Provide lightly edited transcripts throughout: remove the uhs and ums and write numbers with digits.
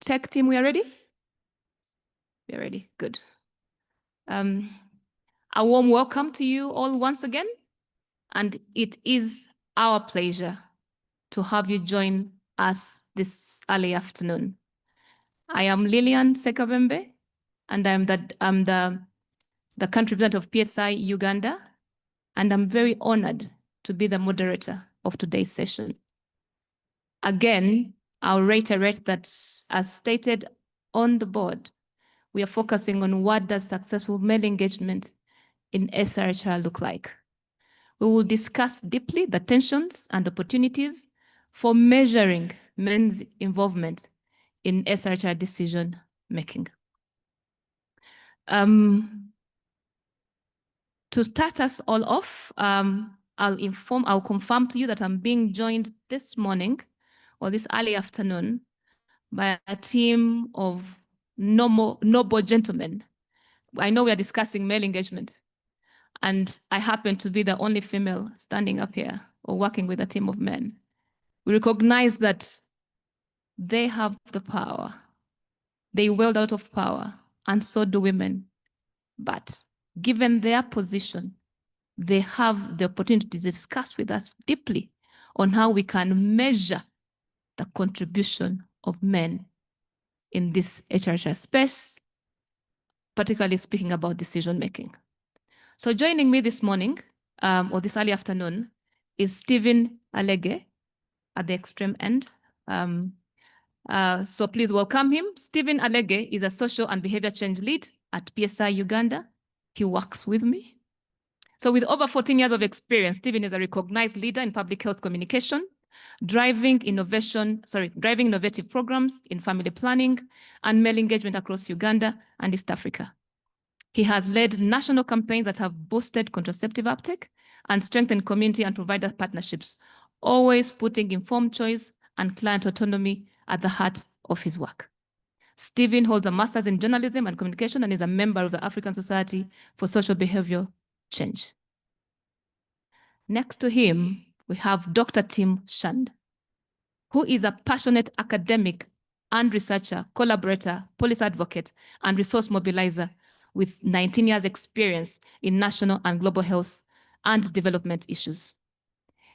Tech team, we are ready? We are ready, good. A warm welcome to you all once again. And it is our pleasure to have you join us this early afternoon. I am Lillian Sekabembe, and I'm the country president of PSI Uganda, and I'm very honored to be the moderator of today's session. Again, I'll reiterate that, as stated on the board, we are focusing on what does successful male engagement in SRH look like. We will discuss deeply the tensions and opportunities for measuring men's involvement in SRH decision making. To start us all off, I'll confirm to you that I'm being joined this morning or this early afternoon by a team of noble gentlemen. I know we are discussing male engagement, and I happen to be the only female standing up here or working with a team of men. We recognize that they have the power. They wield out of power, and so do women. But given their position, they have the opportunity to discuss with us deeply on how we can measure the contribution of men in this HRH space, particularly speaking about decision making. So joining me this morning, or this early afternoon, is Stephen Alege at the extreme end. So please welcome him. Stephen Alege is a social and behavior change lead at PSI Uganda. He works with me. So with over 14 years of experience, Stephen is a recognized leader in public health communication, driving innovative programs in family planning and male engagement across Uganda and East Africa. He has led national campaigns that have boosted contraceptive uptake and strengthened community and provider partnerships, always putting informed choice and client autonomy at the heart of his work. Stephen holds a master's in journalism and communication and is a member of the African Society for Social Behavior Change. Next to him, we have Dr. Tim Shand, who is a passionate academic and researcher, collaborator, policy advocate, and resource mobilizer with 19 years experience in national and global health and development issues.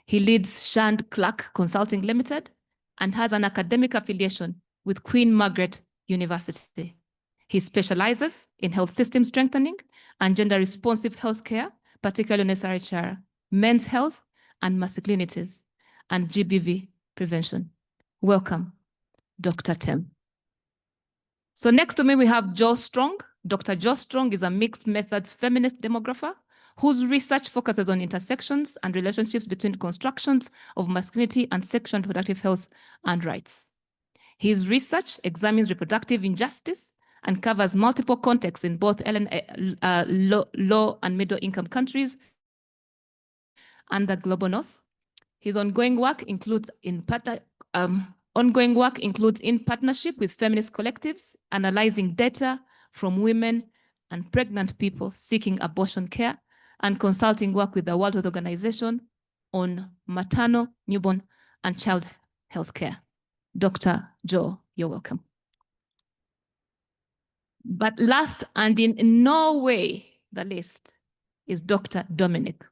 He leads Shand Clark Consulting Limited and has an academic affiliation with Queen Margaret University. He specializes in health system strengthening and gender-responsive healthcare, particularly in SRH, men's health and masculinities, and GBV prevention. Welcome, Dr. Tim. So next to me, we have Joe Strong. Dr. Joe Strong is a mixed methods feminist demographer whose research focuses on intersections and relationships between constructions of masculinity and sexual and reproductive health and rights. His research examines reproductive injustice and covers multiple contexts in both low and middle income countries and the global north. His ongoing work includes in partnership with feminist collectives, analyzing data from women and pregnant people seeking abortion care, and consulting work with the World Health Organization on maternal, newborn, and child health care. Dr. Joe, you're welcome. But last and in no way the least is Dr. Dominic.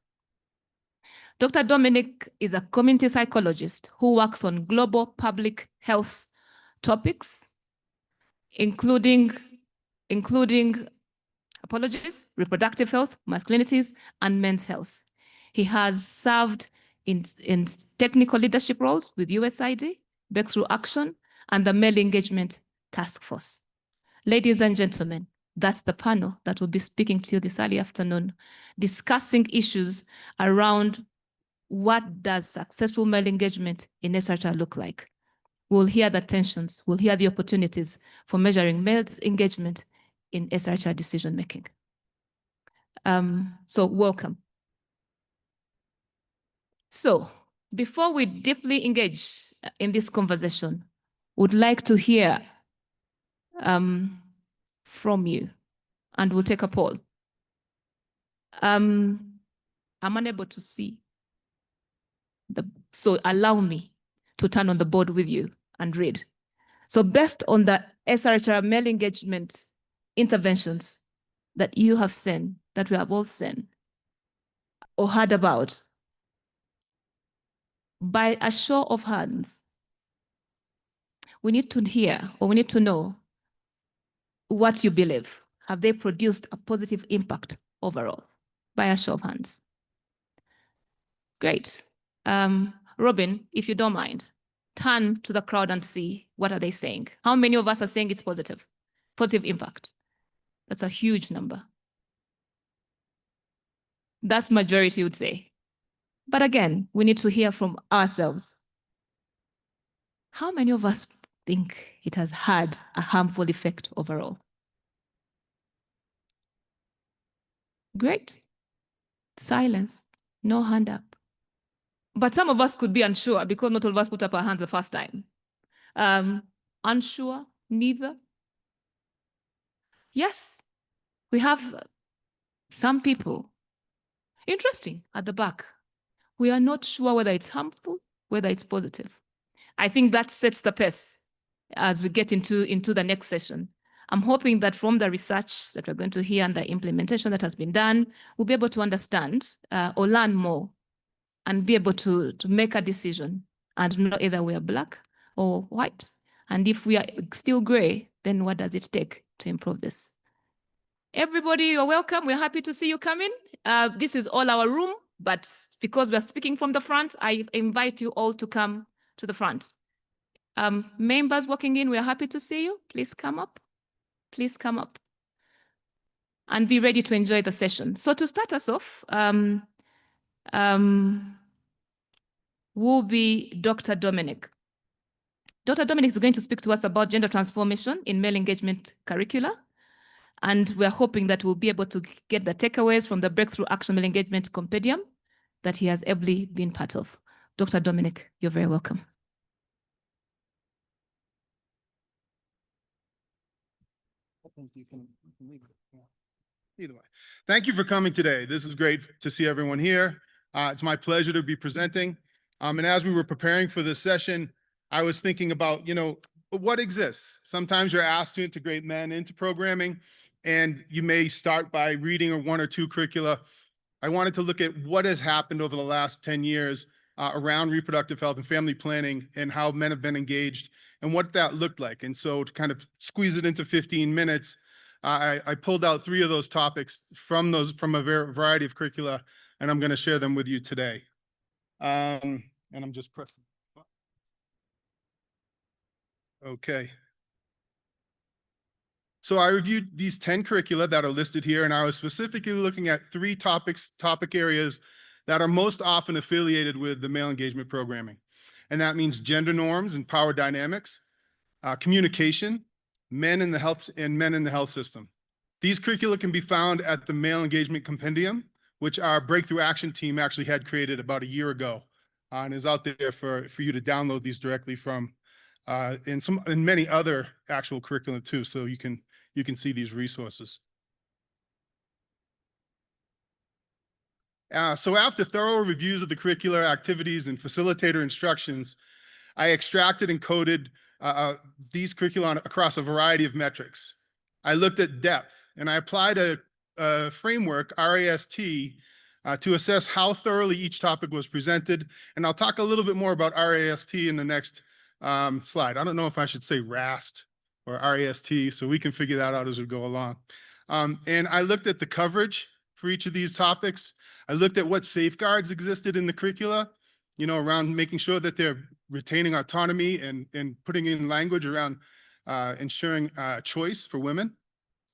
Dr. Dominic is a community psychologist who works on global public health topics, including reproductive health, masculinities, and men's health. He has served in technical leadership roles with USAID, Breakthrough Action, and the Male Engagement Task Force. Ladies and gentlemen, that's the panel that will be speaking to you this early afternoon, discussing issues around what does successful male engagement in SRH look like. We'll hear the tensions, we'll hear the opportunities for measuring male engagement in SRH decision making. So welcome. So before we deeply engage in this conversation, would like to hear from you, and we'll take a poll. I'm unable to see so allow me to turn on the board with you and read. So based on the SRH male engagement interventions that you have seen, that we have all seen or heard about, by a show of hands, we need to hear or we need to know what you believe. Have they produced a positive impact overall? By a show of hands. Great. Robin, if you don't mind, turn to the crowd and see what are they saying. How many of us are saying it's positive? Positive impact. That's a huge number. That's majority would say. But again, we need to hear from ourselves. How many of us think it has had a harmful effect overall? Great. Silence. No hand up. But some of us could be unsure because not all of us put up our hands the first time. Unsure, neither. Yes, we have some people. Interesting, at the back. We are not sure whether it's harmful, whether it's positive. I think that sets the pace as we get into the next session. I'm hoping that from the research that we're going to hear and the implementation that has been done, we'll be able to understand or learn more and be able to make a decision and know either we are black or white. And if we are still gray, then what does it take to improve this? Everybody, you're welcome. We're happy to see you coming. This is all our room, but because we're speaking from the front, I invite you all to come to the front. Members walking in, we're happy to see you. Please come up. Please come up. And be ready to enjoy the session. So to start us off, will be Dr. Dominic. Dr. Dominic is going to speak to us about gender transformation in male engagement curricula. And we're hoping that we'll be able to get the takeaways from the Breakthrough Action Male Engagement Compendium that he has ably been part of. Dr. Dominic, you're very welcome. Either way. Thank you for coming today. This is great to see everyone here. It's my pleasure to be presenting. And as we were preparing for this session, I was thinking about, what exists? Sometimes you're asked to integrate men into programming, and you may start by reading one or two curricula. I wanted to look at what has happened over the last 10 years around reproductive health and family planning and how men have been engaged and what that looked like. And so to kind of squeeze it into 15 minutes, I pulled out 3 of those topics from a variety of curricula, and I'm going to share them with you today. And I'm just pressing. Okay. So I reviewed these 10 curricula that are listed here, and I was specifically looking at 3 topic areas that are most often affiliated with the male engagement programming. And that means gender norms and power dynamics, communication, men in the health system. These curricula can be found at the Male Engagement Compendium, which our Breakthrough Action team actually had created about a year ago, and is out there for you to download these directly from, and many other actual curriculum too, so you can see these resources. So after thorough reviews of the curricular activities and facilitator instructions, I extracted and coded these curricula across a variety of metrics. I looked at depth, and I applied a framework, RAST, to assess how thoroughly each topic was presented. And I'll talk a little bit more about RAST in the next slide. I don't know if I should say RAST or RAST, so we can figure that out as we go along. And I looked at the coverage for each of these topics. I looked at what safeguards existed in the curricula, around making sure that they're retaining autonomy and putting in language around ensuring choice for women.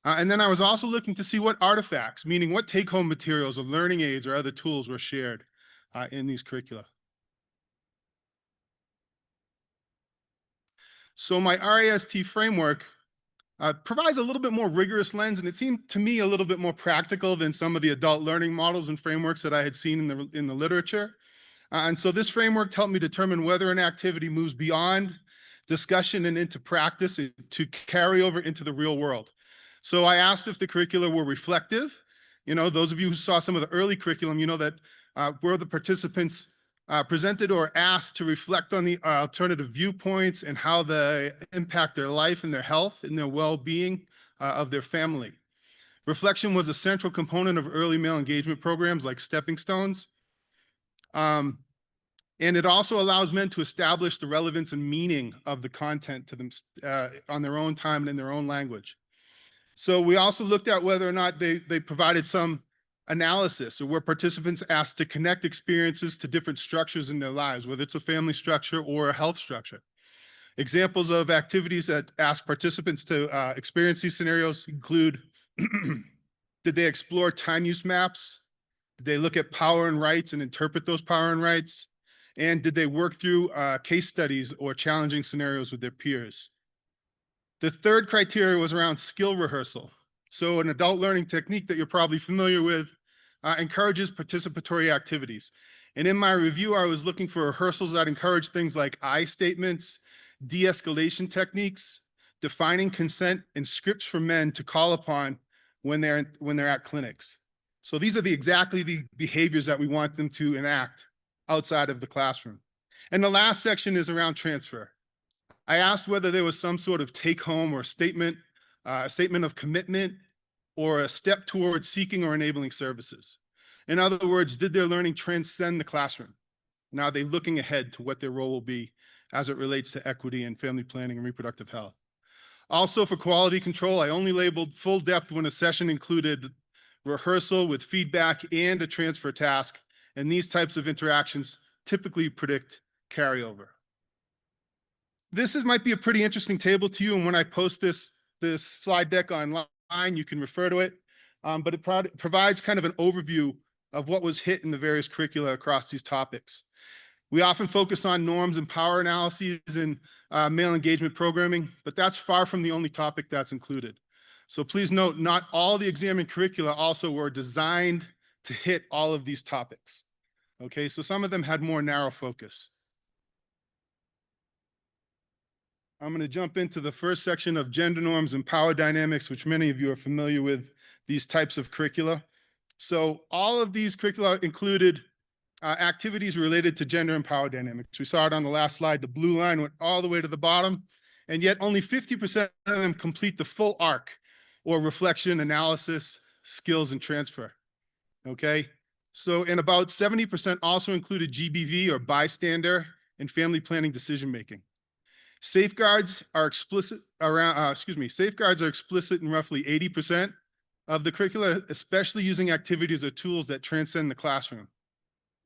And then I was also looking to see what artifacts, meaning what take-home materials or learning aids or other tools were shared in these curricula. So my RAST framework provides a little bit more rigorous lens, and it seemed to me a little bit more practical than some of the adult learning models and frameworks that I had seen in the literature. And so this framework helped me determine whether an activity moves beyond discussion and into practice to carry over into the real world. So I asked if the curricula were reflective. Those of you who saw some of the early curriculum, that were the participants presented or asked to reflect on the alternative viewpoints and how they impact their life and their health and their well-being of their family. Reflection was a central component of early male engagement programs like Stepping Stones. And it also allows men to establish the relevance and meaning of the content to them on their own time and in their own language. So we also looked at whether or not they provided some analysis, or were participants asked to connect experiences to different structures in their lives, whether it's a family structure or a health structure. Examples of activities that ask participants to experience these scenarios include, did they explore time use maps? Did they look at power and rights and interpret those power and rights? And did they work through case studies or challenging scenarios with their peers? The third criteria was around skill rehearsal. So an adult learning technique that you're probably familiar with encourages participatory activities. And in my review, I was looking for rehearsals that encourage things like I statements, de-escalation techniques, defining consent, and scripts for men to call upon when they're at clinics. So these are exactly the behaviors that we want them to enact outside of the classroom. And the last section is around transfer. I asked whether there was some sort of take home or statement, a statement of commitment, or a step towards seeking or enabling services. In other words, did their learning transcend the classroom? Now, are they looking ahead to what their role will be as it relates to equity and family planning and reproductive health? Also, for quality control, I only labeled full depth when a session included rehearsal with feedback and a transfer task, and these types of interactions typically predict carryover. This might be a pretty interesting table to you, and when I post this slide deck online, you can refer to it, but it provides kind of an overview of what was hit in the various curricula across these topics. We often focus on norms and power analyses in male engagement programming, but that's far from the only topic that's included. So please note, not all the examined curricula also were designed to hit all of these topics. Okay, so some of them had more narrow focus. I'm going to jump into the first section of gender norms and power dynamics, which many of you are familiar with these types of curricula. So all of these curricula included activities related to gender and power dynamics. We saw it on the last slide. The blue line went all the way to the bottom, and yet only 50% of them complete the full arc, or reflection, analysis, skills, and transfer. Okay, so and about 70% also included GBV, or bystander, and family planning decision making. Safeguards are explicit around, safeguards are explicit in roughly 80% of the curricula, especially using activities or tools that transcend the classroom.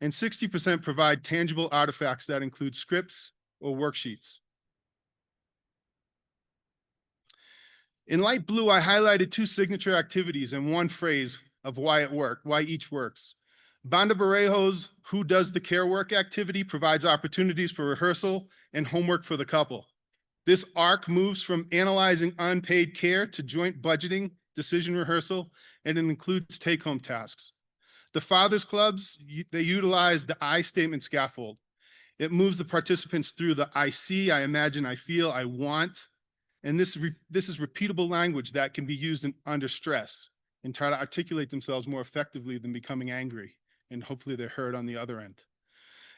And 60% provide tangible artifacts that include scripts or worksheets. In light blue, I highlighted two signature activities and one phrase of why each works. Banda Barejo's Who Does the Care Work activity provides opportunities for rehearsal and homework for the couple. This arc moves from analyzing unpaid care to joint budgeting, decision rehearsal, and it includes take-home tasks. The Fathers Clubs, they utilize the I statement scaffold. It moves the participants through the I see, I imagine, I feel, I want, and this is repeatable language that can be used under stress and try to articulate themselves more effectively than becoming angry, and hopefully they're heard on the other end.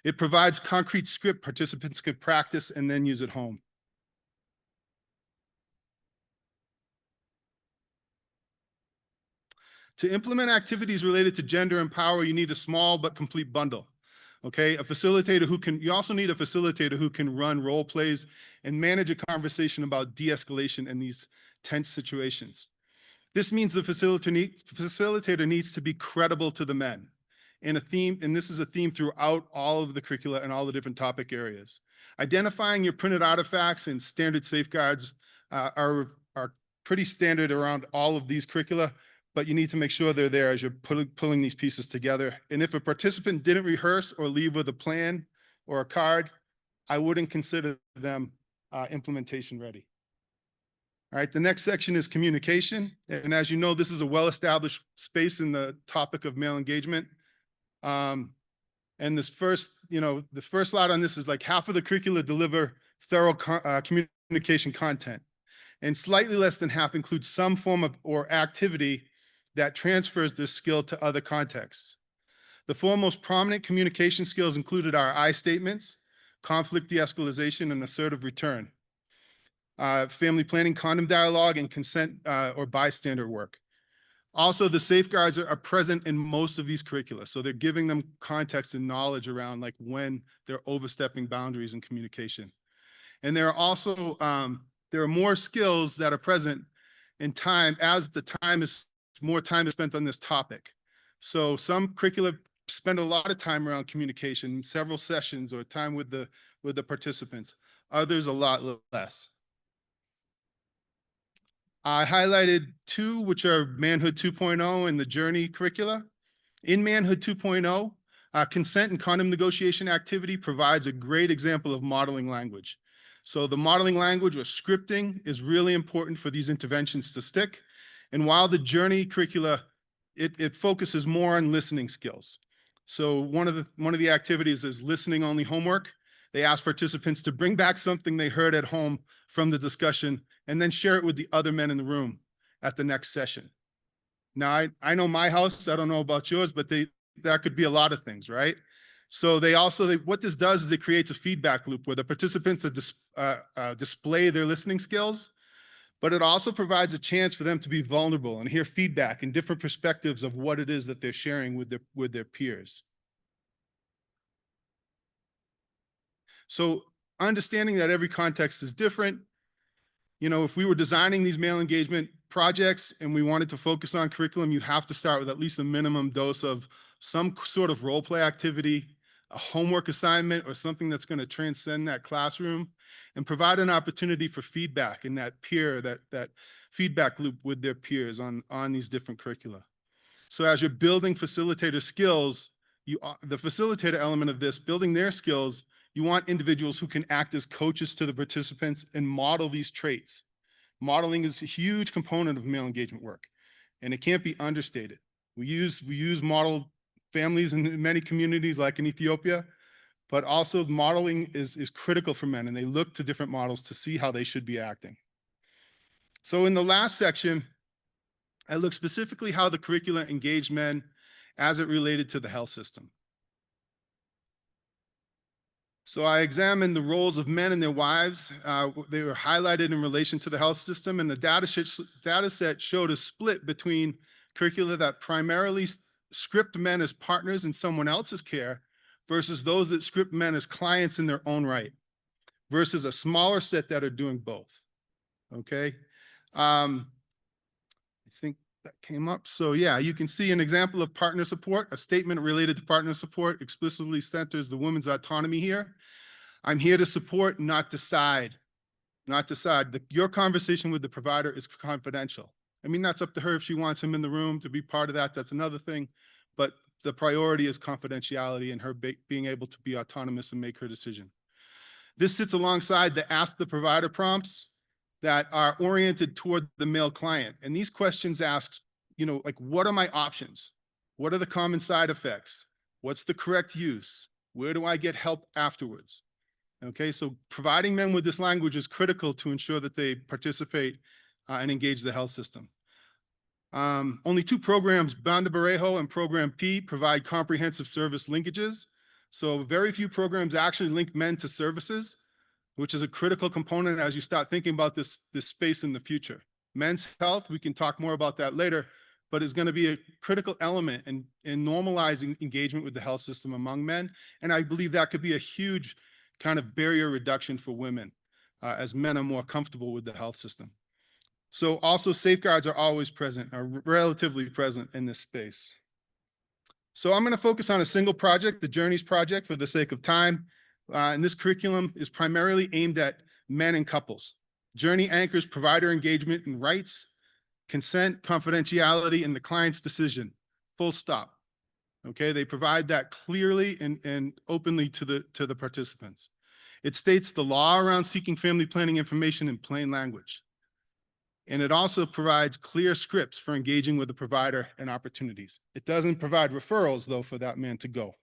It provides concrete script participants can practice and then use at home. To implement activities related to gender and power, you need a small but complete bundle. Okay, you also need a facilitator who can run role plays and manage a conversation about de-escalation in these tense situations. This means the facilitator needs to be credible to the men. And this is a theme throughout all of the curricula and all the different topic areas. Identifying your printed artifacts and standard safeguards are pretty standard around all of these curricula, but you need to make sure they're there as you're pulling these pieces together. And if a participant didn't rehearse or leave with a plan or a card, I wouldn't consider them implementation ready. All right, the next section is communication. And as you know, this is a well-established space in the topic of male engagement. And the first slide on this is like half of the curricula deliver thorough communication content. And slightly less than half include some form of or activity that transfers this skill to other contexts. The four most prominent communication skills included our I statements, conflict de-escalation, and assertive return, family planning, condom dialogue, and consent or bystander work. Also, the safeguards are present in most of these curricula. So they're giving them context and knowledge around like when they're overstepping boundaries in communication. And there are also, there are more skills that are present in time as more time is spent on this topic. So some curricula spend a lot of time around communication, several sessions or time with the participants. Others a lot less. I highlighted two, which are Manhood 2.0 and the Journey curricula. In Manhood 2.0, consent and condom negotiation activity provides a great example of modeling language. So the modeling language or scripting is really important for these interventions to stick. And while the Journey curricula, it focuses more on listening skills. So one of the activities is listening only homework. They ask participants to bring back something they heard at home from the discussion and then share it with the other men in the room at the next session. Now, I know my house, I don't know about yours, but that could be a lot of things, right? So what this does is it creates a feedback loop where the participants display their listening skills, but it also provides a chance for them to be vulnerable and hear feedback and different perspectives of what it is that they're sharing with their peers. So understanding that every context is different, you know, if we were designing these male engagement projects and we wanted to focus on curriculum, you have to start with at least a minimum dose of some sort of role play activity, a homework assignment, or something that's going to transcend that classroom and provide an opportunity for feedback in that that feedback loop with their peers on these different curricula. So as you're building facilitator skills, the facilitator element of this, building their skills, you want individuals who can act as coaches to the participants and model these traits. Modeling is a huge component of male engagement work, and it can't be understated. We use model families in many communities like in Ethiopia, but also modeling is critical for men, and they look to different models to see how they should be acting. So in the last section, I looked specifically how the curricula engaged men as it related to the health system. So I examined the roles of men and their wives. They were highlighted in relation to the health system, and the data set showed a split between curricula that primarily script men as partners in someone else's care versus those that script men as clients in their own right, versus a smaller set that are doing both, okay? I think that came up. So yeah, you can see an example of partner support. A statement related to partner support explicitly centers the woman's autonomy here. I'm here to support, not decide. Not decide. Your conversation with the provider is confidential. I mean, that's up to her if she wants him in the room to be part of that. That's another thing. But the priority is confidentiality and her being able to be autonomous and make her decision. This sits alongside the ask the provider prompts that are oriented toward the male client. And these questions ask, you know, like, what are my options? What are the common side effects? What's the correct use? Where do I get help afterwards? Okay, so providing men with this language is critical to ensure that they participate and engage the health system. Only two programs, Banda Barejo and Program P, provide comprehensive service linkages. So very few programs actually link men to services, which is a critical component as you start thinking about this space in the future. Men's health, we can talk more about that later, but is going to be a critical element in normalizing engagement with the health system among men. And I believe that could be a huge kind of barrier reduction for women as men are more comfortable with the health system. So also safeguards are always present, are relatively present in this space. So I'm going to focus on a single project, the Journeys project, for the sake of time. And this curriculum is primarily aimed at men and couples. Journey anchors provider engagement and rights, consent, confidentiality, and the client's decision, full stop. Okay, they provide that clearly and openly to the participants. It states the law around seeking family planning information in plain language. And it also provides clear scripts for engaging with the provider and opportunities. It doesn't provide referrals, though, for that man to go.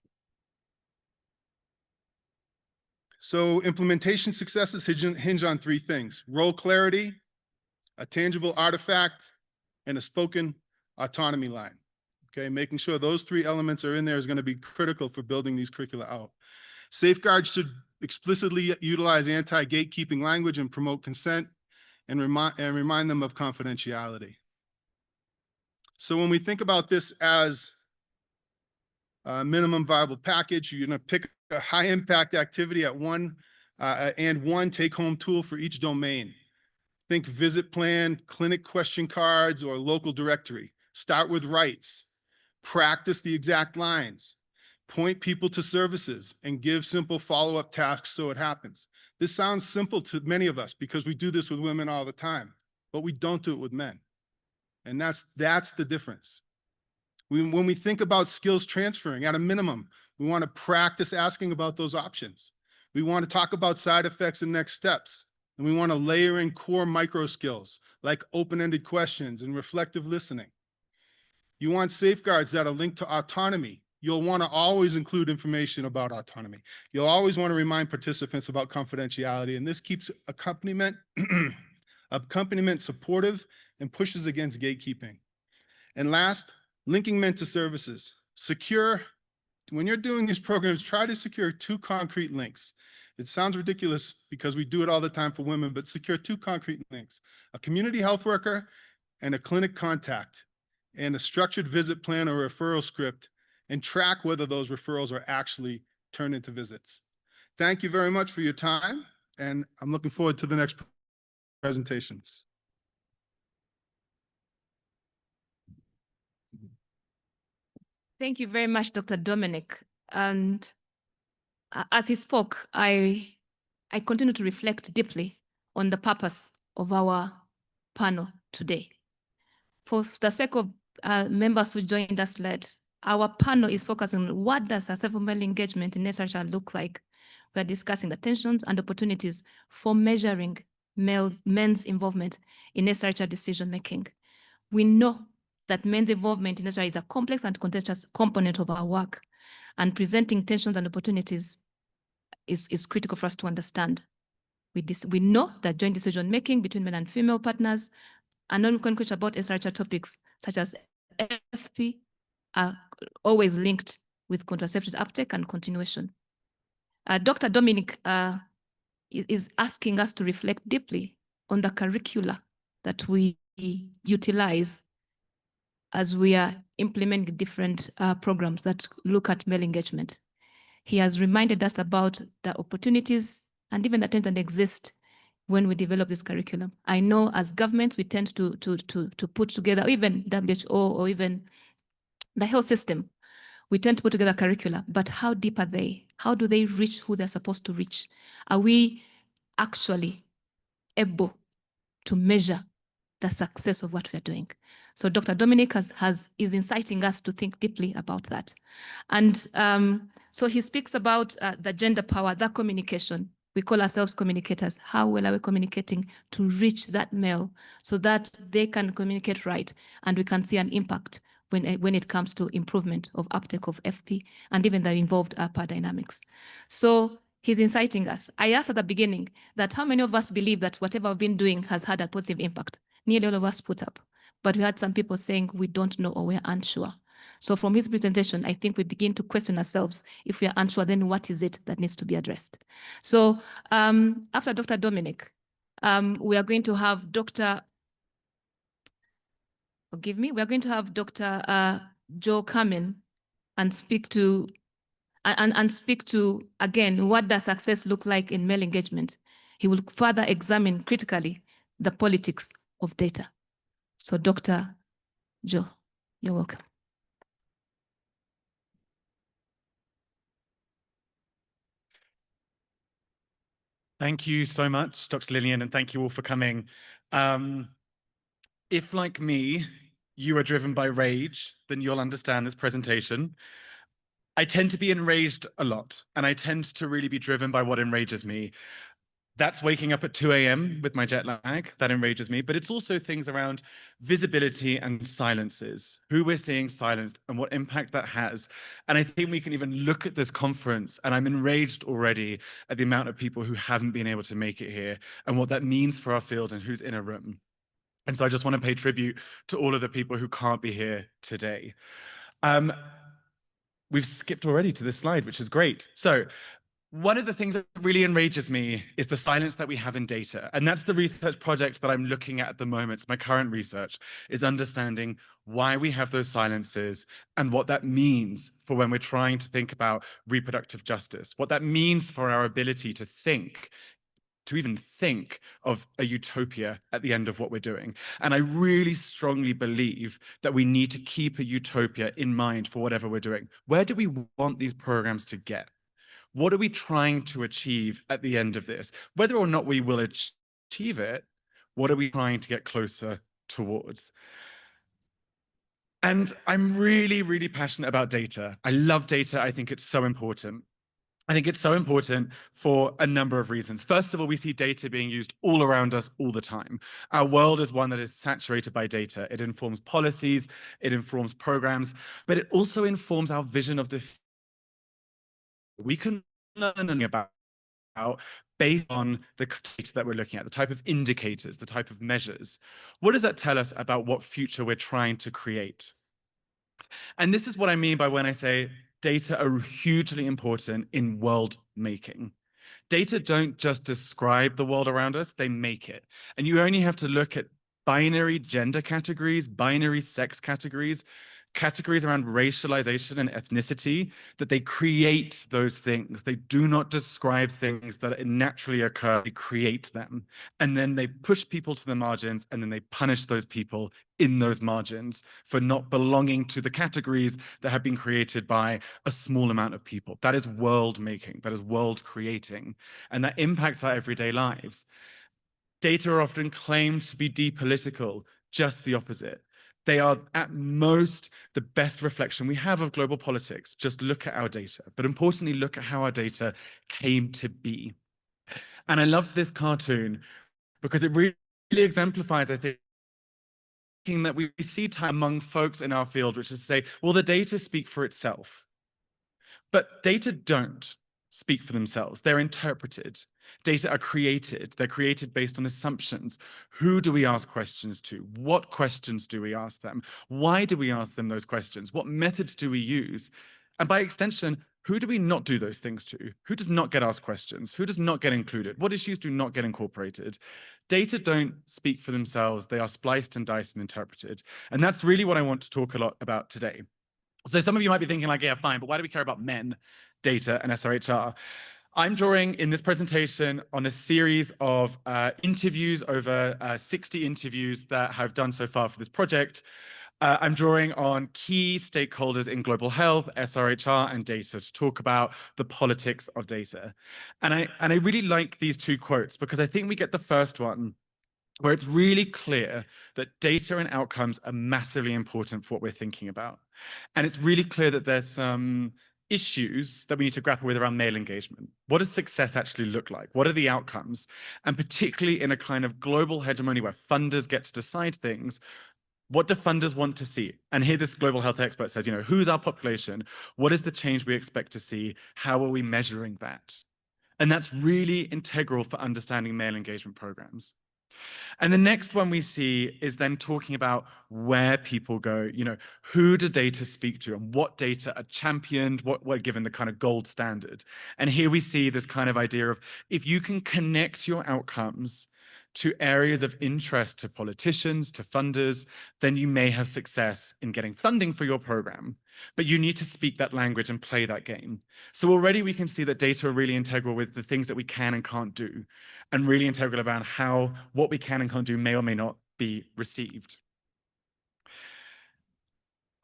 So implementation successes hinge on three things: role clarity, a tangible artifact, and a spoken autonomy line. Okay, making sure those three elements are in there is going to be critical for building these curricula out. Safeguards should explicitly utilize anti-gatekeeping language and promote consent and remind them of confidentiality. So when we think about this as a minimum viable package, you're going to pick a high impact activity at one take-home tool for each domain. Think visit plan, clinic question cards, or local directory. Start with rights. Practice the exact lines. Point people to services and give simple follow-up tasks so it happens. This sounds simple to many of us because we do this with women all the time, but we don't do it with men. And that's the difference. When we think about skills transferring, at a minimum, we want to practice asking about those options. We want to talk about side effects and next steps. And we want to layer in core micro skills like open-ended questions and reflective listening. You want safeguards that are linked to autonomy. You'll want to always include information about autonomy. You'll always want to remind participants about confidentiality, and this keeps accompaniment supportive and pushes against gatekeeping. And last, linking men to services. When you're doing these programs, try to secure 2 concrete links. It sounds ridiculous because we do it all the time for women, but secure 2 concrete links: a community health worker and a clinic contact, and a structured visit plan or referral script, and track whether those referrals are actually turned into visits. Thank you very much for your time, and I'm looking forward to the next presentations. Thank you very much, Dr. Dominic. And as he spoke, I continue to reflect deeply on the purpose of our panel today. For the sake of members who joined us late, our panel is focusing on what does successful male engagement in SRH look like. We're discussing the tensions and opportunities for measuring men's involvement in SRH decision-making. We know that men's involvement in SRH is a complex and contentious component of our work, and presenting tensions and opportunities is critical for us to understand. We know that joint decision-making between male and female partners and non-concrete about SRH topics such as FP are always linked with contraceptive uptake and continuation. Dr. Dominic is asking us to reflect deeply on the curricula that we utilize as we are implementing different programs that look at male engagement. He has reminded us about the opportunities and even the trends that exist when we develop this curriculum. I know as governments, we tend to put together, even WHO or even the health system, we tend to put together curricula, but how deep are they? How do they reach who they're supposed to reach? Are we actually able to measure the success of what we're doing? So Dr. Dominic is inciting us to think deeply about that. And so he speaks about the gender power, the communication. We call ourselves communicators. How well are we communicating to reach that male so that they can communicate right and we can see an impact when it comes to improvement of uptake of FP and even the involved power dynamics. So he's inciting us. I asked at the beginning that how many of us believe that whatever we've been doing has had a positive impact? Nearly all of us put up, but we had some people saying we don't know or we're unsure. So from his presentation, I think we begin to question ourselves. If we are unsure, then what is it that needs to be addressed? So after Dr. Dominic, we are going to have we're going to have Dr. Joe come in and speak to, again, what does success look like in male engagement? He will further examine critically the politics of data. So Dr. Joe, you're welcome. Thank you so much, Dr. Lillian, and thank you all for coming. If, like me, you are driven by rage, then you'll understand this presentation. I tend to be enraged a lot, and I tend to really be driven by what enrages me. That's waking up at 2 a.m. with my jet lag, that enrages me, but it's also things around visibility and silences, who we're seeing silenced and what impact that has. And I think we can even look at this conference, and I'm enraged already at the amount of people who haven't been able to make it here and what that means for our field and who's in a room. And so I just want to pay tribute to all of the people who can't be here today. We've skipped already to this slide, which is great. So one of the things that really enrages me is the silence that we have in data. And that's the research project that I'm looking at the moment. It's my current research, is understanding why we have those silences and what that means for when we're trying to think about reproductive justice, what that means for our ability to think, to even think of a utopia at the end of what we're doing. And I really strongly believe that we need to keep a utopia in mind for whatever we're doing. Where do we want these programs to get? What are we trying to achieve at the end of this? Whether or not we will achieve it, what are we trying to get closer towards? And I'm really, really passionate about data. I love data. I think it's so important. I think it's so important for a number of reasons. First of all, we see data being used all around us all the time. Our world is one that is saturated by data. It informs policies, it informs programs, but it also informs our vision of the future. We can learn about based on the data that we're looking at, the type of indicators, the type of measures. What does that tell us about what future we're trying to create? And this is what I mean by when I say data are hugely important in world making. Data don't just describe the world around us, they make it. And you only have to look at binary gender categories, binary sex categories, categories around racialization and ethnicity, that they create those things. They do not describe things that naturally occur, they create them. And then they push people to the margins, and then they punish those people in those margins for not belonging to the categories that have been created by a small amount of people. That is world making, that is world creating, and that impacts our everyday lives. Data are often claimed to be depolitical, just the opposite. They are at most the best reflection we have of global politics. Just look at our data, but importantly, look at how our data came to be. And I love this cartoon because it really exemplifies, I think, that we see time among folks in our field, which is to say, well, the data speak for itself. But data don't speak for themselves. They're interpreted. Data are created. They're created based on assumptions. Who do we ask questions to? What questions do we ask them? Why do we ask them those questions? What methods do we use? And by extension, who do we not do those things to? Who does not get asked questions? Who does not get included? What issues do not get incorporated? Data don't speak for themselves. They are spliced and diced and interpreted. And that's really what I want to talk a lot about today. So some of you might be thinking like, yeah, fine, but why do we care about men, data, and SRHR? I'm drawing in this presentation on a series of interviews, over 60 interviews that I've done so far for this project. I'm drawing on key stakeholders in global health, SRHR, and data to talk about the politics of data. And I really like these two quotes because I think we get the first one where it's really clear that data and outcomes are massively important for what we're thinking about. And it's really clear that there's some issues that we need to grapple with around male engagement. What does success actually look like? What are the outcomes? And particularly in a kind of global hegemony where funders get to decide things, what do funders want to see? And here this global health expert says, you know, who's our population? What is the change we expect to see? How are we measuring that? And that's really integral for understanding male engagement programs. And the next one we see is then talking about where people go, you know, who do data speak to and what data are championed, what are given the kind of gold standard. And here we see this kind of idea of if you can connect your outcomes to areas of interest to politicians, to funders, then you may have success in getting funding for your program. But you need to speak that language and play that game. So already we can see that data are really integral with the things that we can and can't do, and really integral about how what we can and can't do may or may not be received.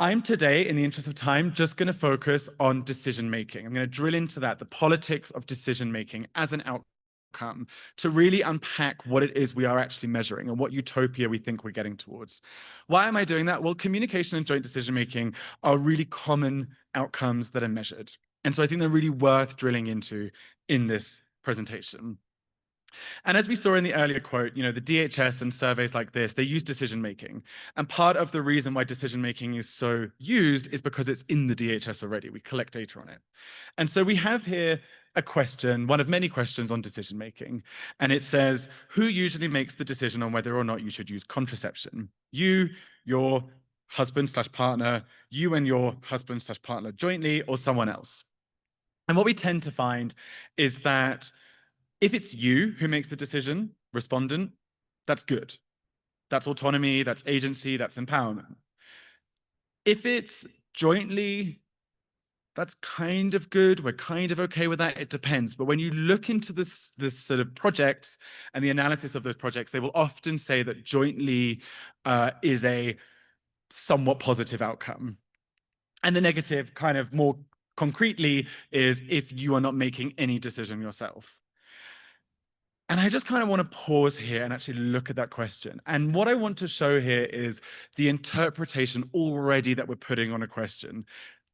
I'm today, in the interest of time, just going to focus on decision-making. I'm going to drill into that, the politics of decision-making as an outcome, to really unpack what it is we are actually measuring and what utopia we think we're getting towards. Why am I doing that? Well, communication and joint decision-making are really common outcomes that are measured. And so I think they're really worth drilling into in this presentation. And as we saw in the earlier quote, you know, the DHS and surveys like this, they use decision-making. And part of the reason why decision-making is so used is because it's in the DHS already. We collect data on it. And so we have here a question, one of many questions on decision-making. And it says, who usually makes the decision on whether or not you should use contraception? You, your husband/partner, you and your husband/partner jointly, or someone else. And what we tend to find is that if it's you who makes the decision, respondent, that's good. That's autonomy, that's agency, that's empowerment. If it's jointly, that's kind of good. We're kind of okay with that. It depends. But when you look into this sort of projects and the analysis of those projects, they will often say that jointly is a somewhat positive outcome. And the negative, kind of more concretely, is if you are not making any decision yourself. And I just kind of want to pause here and actually look at that question. And what I want to show here is the interpretation already that we're putting on a question.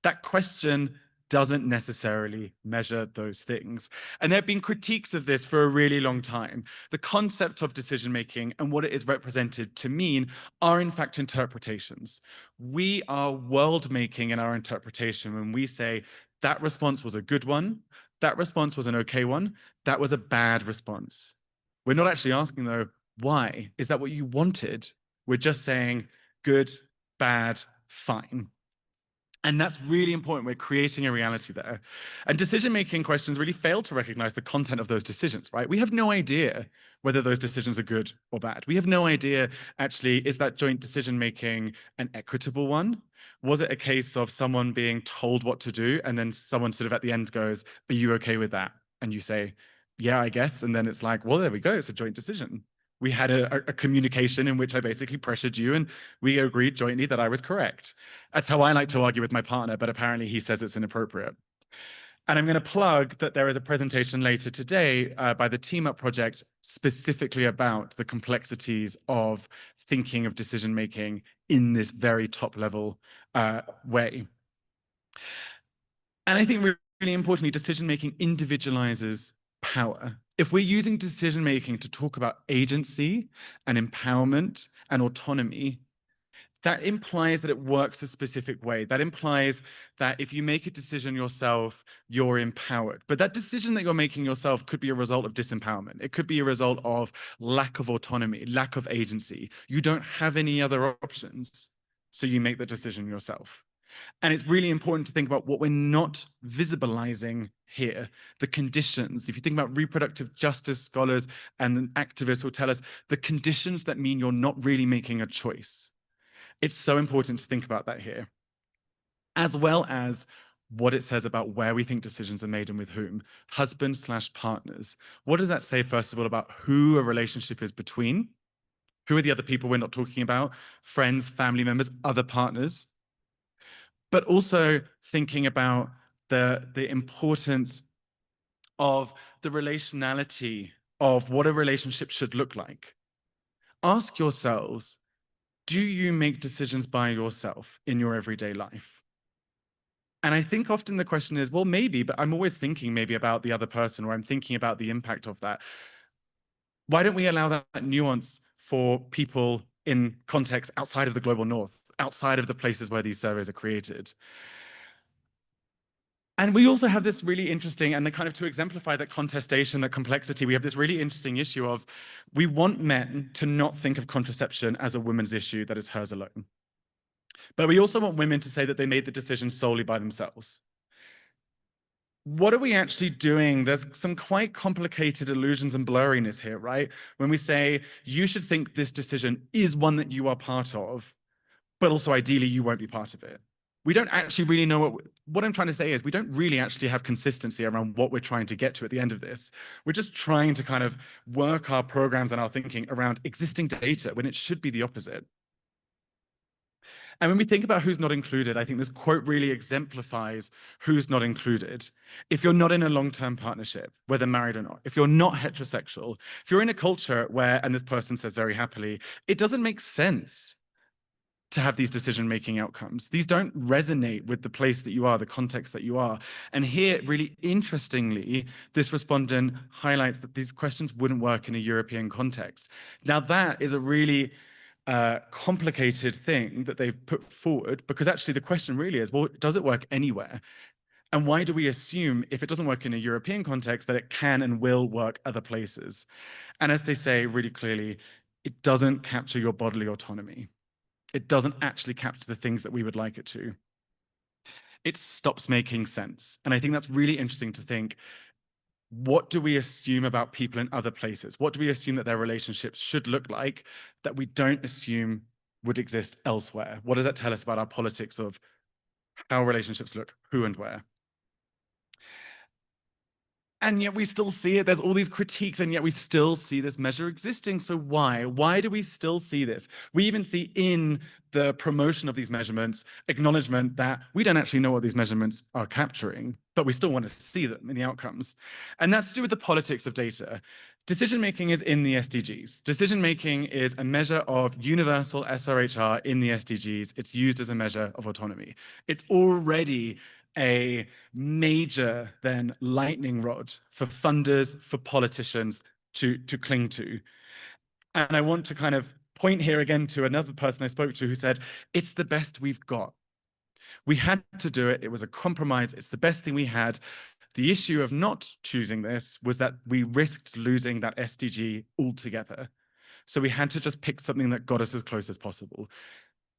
That question doesn't necessarily measure those things. And there have been critiques of this for a really long time. The concept of decision-making and what it is represented to mean are in fact interpretations. We are world-making in our interpretation when we say that response was a good one, that response was an okay one, that was a bad response. We're not actually asking though, why? Is that what you wanted? We're just saying good, bad, fine. And that's really important. We're creating a reality there. And decision-making questions really fail to recognize the content of those decisions, right? We have no idea whether those decisions are good or bad. We have no idea, actually, is that joint decision-making an equitable one? Was it a case of someone being told what to do and then someone sort of at the end goes, are you okay with that? And you say, yeah, I guess. And then it's like, well, there we go. It's a joint decision. We had a communication in which I basically pressured you and we agreed jointly that I was correct. That's how I like to argue with my partner, but apparently he says it's inappropriate. And I'm going to plug that there is a presentation later today by the Team Up project specifically about the complexities of thinking of decision-making in this very top-level way. And I think really importantly, decision-making individualizes power. If we're using decision-making to talk about agency and empowerment and autonomy, that implies that it works a specific way. That implies that if you make a decision yourself, you're empowered. But that decision that you're making yourself could be a result of disempowerment. It could be a result of lack of autonomy, lack of agency. You don't have any other options, so you make the decision yourself. And it's really important to think about what we're not visibilizing here, the conditions. If you think about reproductive justice scholars and activists will tell us the conditions that mean you're not really making a choice. It's so important to think about that here, as well as what it says about where we think decisions are made and with whom. Husband/partners. What does that say, first of all, about who a relationship is between? Who are the other people we're not talking about? Friends, family members, other partners. But also thinking about the importance of the relationality of what a relationship should look like. Ask yourselves, do you make decisions by yourself in your everyday life? And I think often the question is, well, maybe, but I'm always thinking maybe about the other person, or I'm thinking about the impact of that. Why don't we allow that nuance for people in contexts outside of the global north, outside of the places where these surveys are created? And we also have this really interesting, and kind of to exemplify that contestation, that complexity, we have this really interesting issue of, we want men to not think of contraception as a woman's issue that is hers alone. But we also want women to say that they made the decision solely by themselves. What are we actually doing? There's some quite complicated illusions and blurriness here, right? When we say, you should think this decision is one that you are part of, but also ideally you won't be part of it. We don't actually really know what I'm trying to say is we don't really actually have consistency around what we're trying to get to at the end of this. We're just trying to kind of work our programs and our thinking around existing data when it should be the opposite. And when we think about who's not included, I think this quote really exemplifies who's not included. If you're not in a long-term partnership, whether married or not, if you're not heterosexual, if you're in a culture where, and this person says very happily, it doesn't make sense to have these decision-making outcomes. These don't resonate with the place that you are, the context that you are. And here, really interestingly, this respondent highlights that these questions wouldn't work in a European context. Now, that is a really complicated thing that they've put forward, because actually the question really is, well, does it work anywhere? And why do we assume, if it doesn't work in a European context, that it can and will work other places? And as they say really clearly, it doesn't capture your bodily autonomy. It doesn't actually capture the things that we would like it to. It stops making sense. And I think that's really interesting to think, what do we assume about people in other places? What do we assume that their relationships should look like that we don't assume would exist elsewhere? What does that tell us about our politics of how relationships look, who and where? And yet we still see it. There's all these critiques, and yet we still see this measure existing. So why? Why do we still see this? We even see in the promotion of these measurements acknowledgement that we don't actually know what these measurements are capturing, but we still want to see them in the outcomes. And that's to do with the politics of data. Decision-making is in the SDGs. Decision-making is a measure of universal SRHR in the SDGs. It's used as a measure of autonomy. It's already a major then lightning rod for funders, for politicians to cling to. And I want to kind of point here again to another person I spoke to who said, it's the best we've got. We had to do it. It was a compromise. It's the best thing we had. The issue of not choosing this was that we risked losing that SDG altogether. So we had to just pick something that got us as close as possible.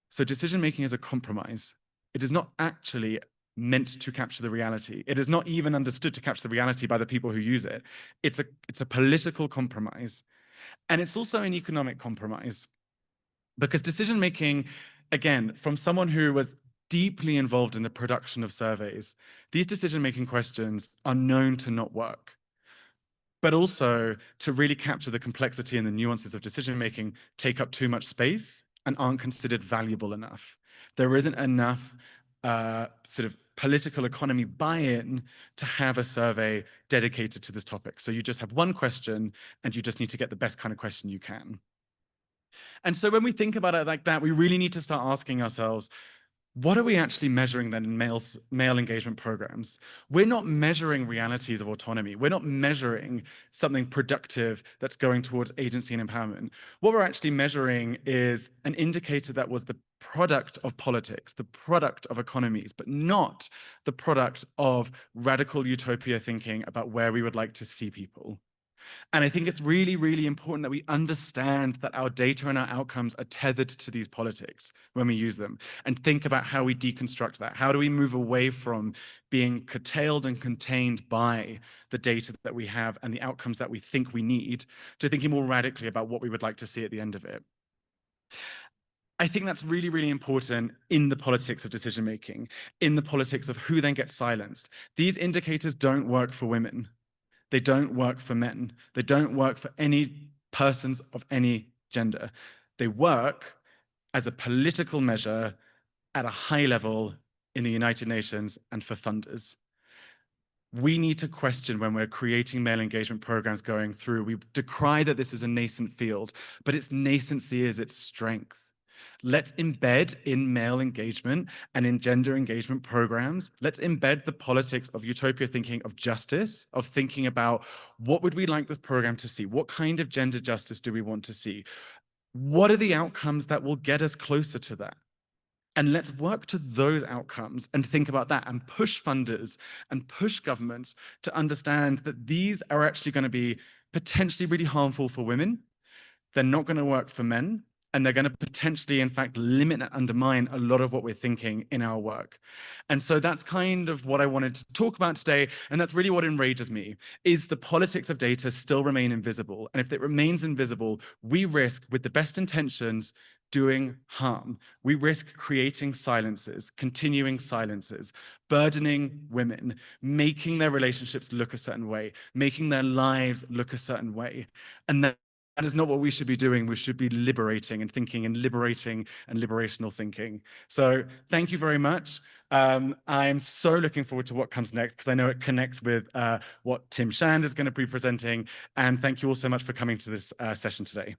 So decision-making is a compromise. It is not actually meant to capture the reality. It is not even understood to capture the reality by the people who use it. It's a political compromise. And it's also an economic compromise. Because decision-making, again, from someone who was deeply involved in the production of surveys, these decision-making questions are known to not work. But also to really capture the complexity and the nuances of decision-making take up too much space and aren't considered valuable enough. There isn't enough sort of political economy buy-in to have a survey dedicated to this topic. So you just have one question and you just need to get the best kind of question you can. And so when we think about it like that, we really need to start asking ourselves, what are we actually measuring then in male engagement programs? We're not measuring realities of autonomy. We're not measuring something productive that's going towards agency and empowerment. What we're actually measuring is an indicator that was the product of politics, the product of economies, but not the product of radical utopia thinking about where we would like to see people. And I think it's really, really important that we understand that our data and our outcomes are tethered to these politics when we use them, and think about how we deconstruct that. How do we move away from being curtailed and contained by the data that we have and the outcomes that we think we need, to thinking more radically about what we would like to see at the end of it? I think that's really, really important in the politics of decision-making, in the politics of who then gets silenced. These indicators don't work for women. They don't work for men. They don't work for any persons of any gender. They work as a political measure at a high level in the United Nations and for funders. We need to question when we're creating male engagement programs going through. We decry that this is a nascent field, but its nascency is its strength. Let's embed in male engagement and in gender engagement programs, let's embed the politics of utopia thinking, of justice, of thinking about what would we like this program to see? What kind of gender justice do we want to see? What are the outcomes that will get us closer to that? And let's work to those outcomes and think about that and push funders and push governments to understand that these are actually going to be potentially really harmful for women. They're not going to work for men. And they're going to potentially, in fact, limit and undermine a lot of what we're thinking in our work. And so that's kind of what I wanted to talk about today. And that's really what enrages me, is the politics of data still remain invisible. And if it remains invisible, we risk, with the best intentions, doing harm. We risk creating silences, continuing silences, burdening women, making their relationships look a certain way, making their lives look a certain way. And that is not what we should be doing. We should be liberating and thinking and liberating and liberational thinking. So thank you very much. I'm so looking forward to what comes next, because I know it connects with what Tim Shand is going to be presenting. And thank you all so much for coming to this session today.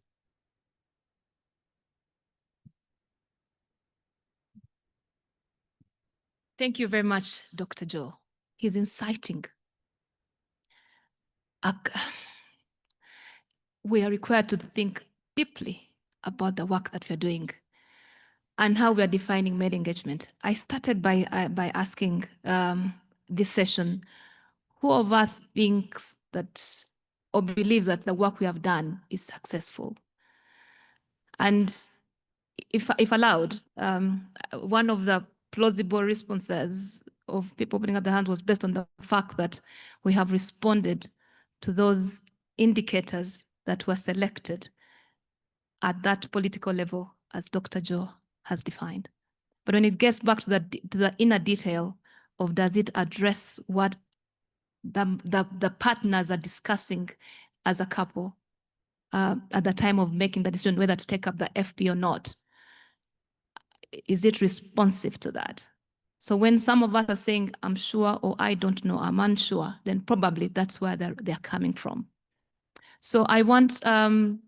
Thank you very much, Dr. Joe. He's inciting. We are required to think deeply about the work that we are doing and how we are defining male engagement. I started by asking this session, who of us thinks that or believes that the work we have done is successful? And if allowed, one of the plausible responses of people putting up their hands was based on the fact that we have responded to those indicators that were selected at that political level, as Dr. Joe has defined. But when it gets back to the inner detail of does it address what the partners are discussing as a couple at the time of making the decision whether to take up the FP or not, is it responsive to that? So when some of us are saying, I'm sure, or I don't know, I'm unsure, then probably that's where they're coming from. So I want, I'm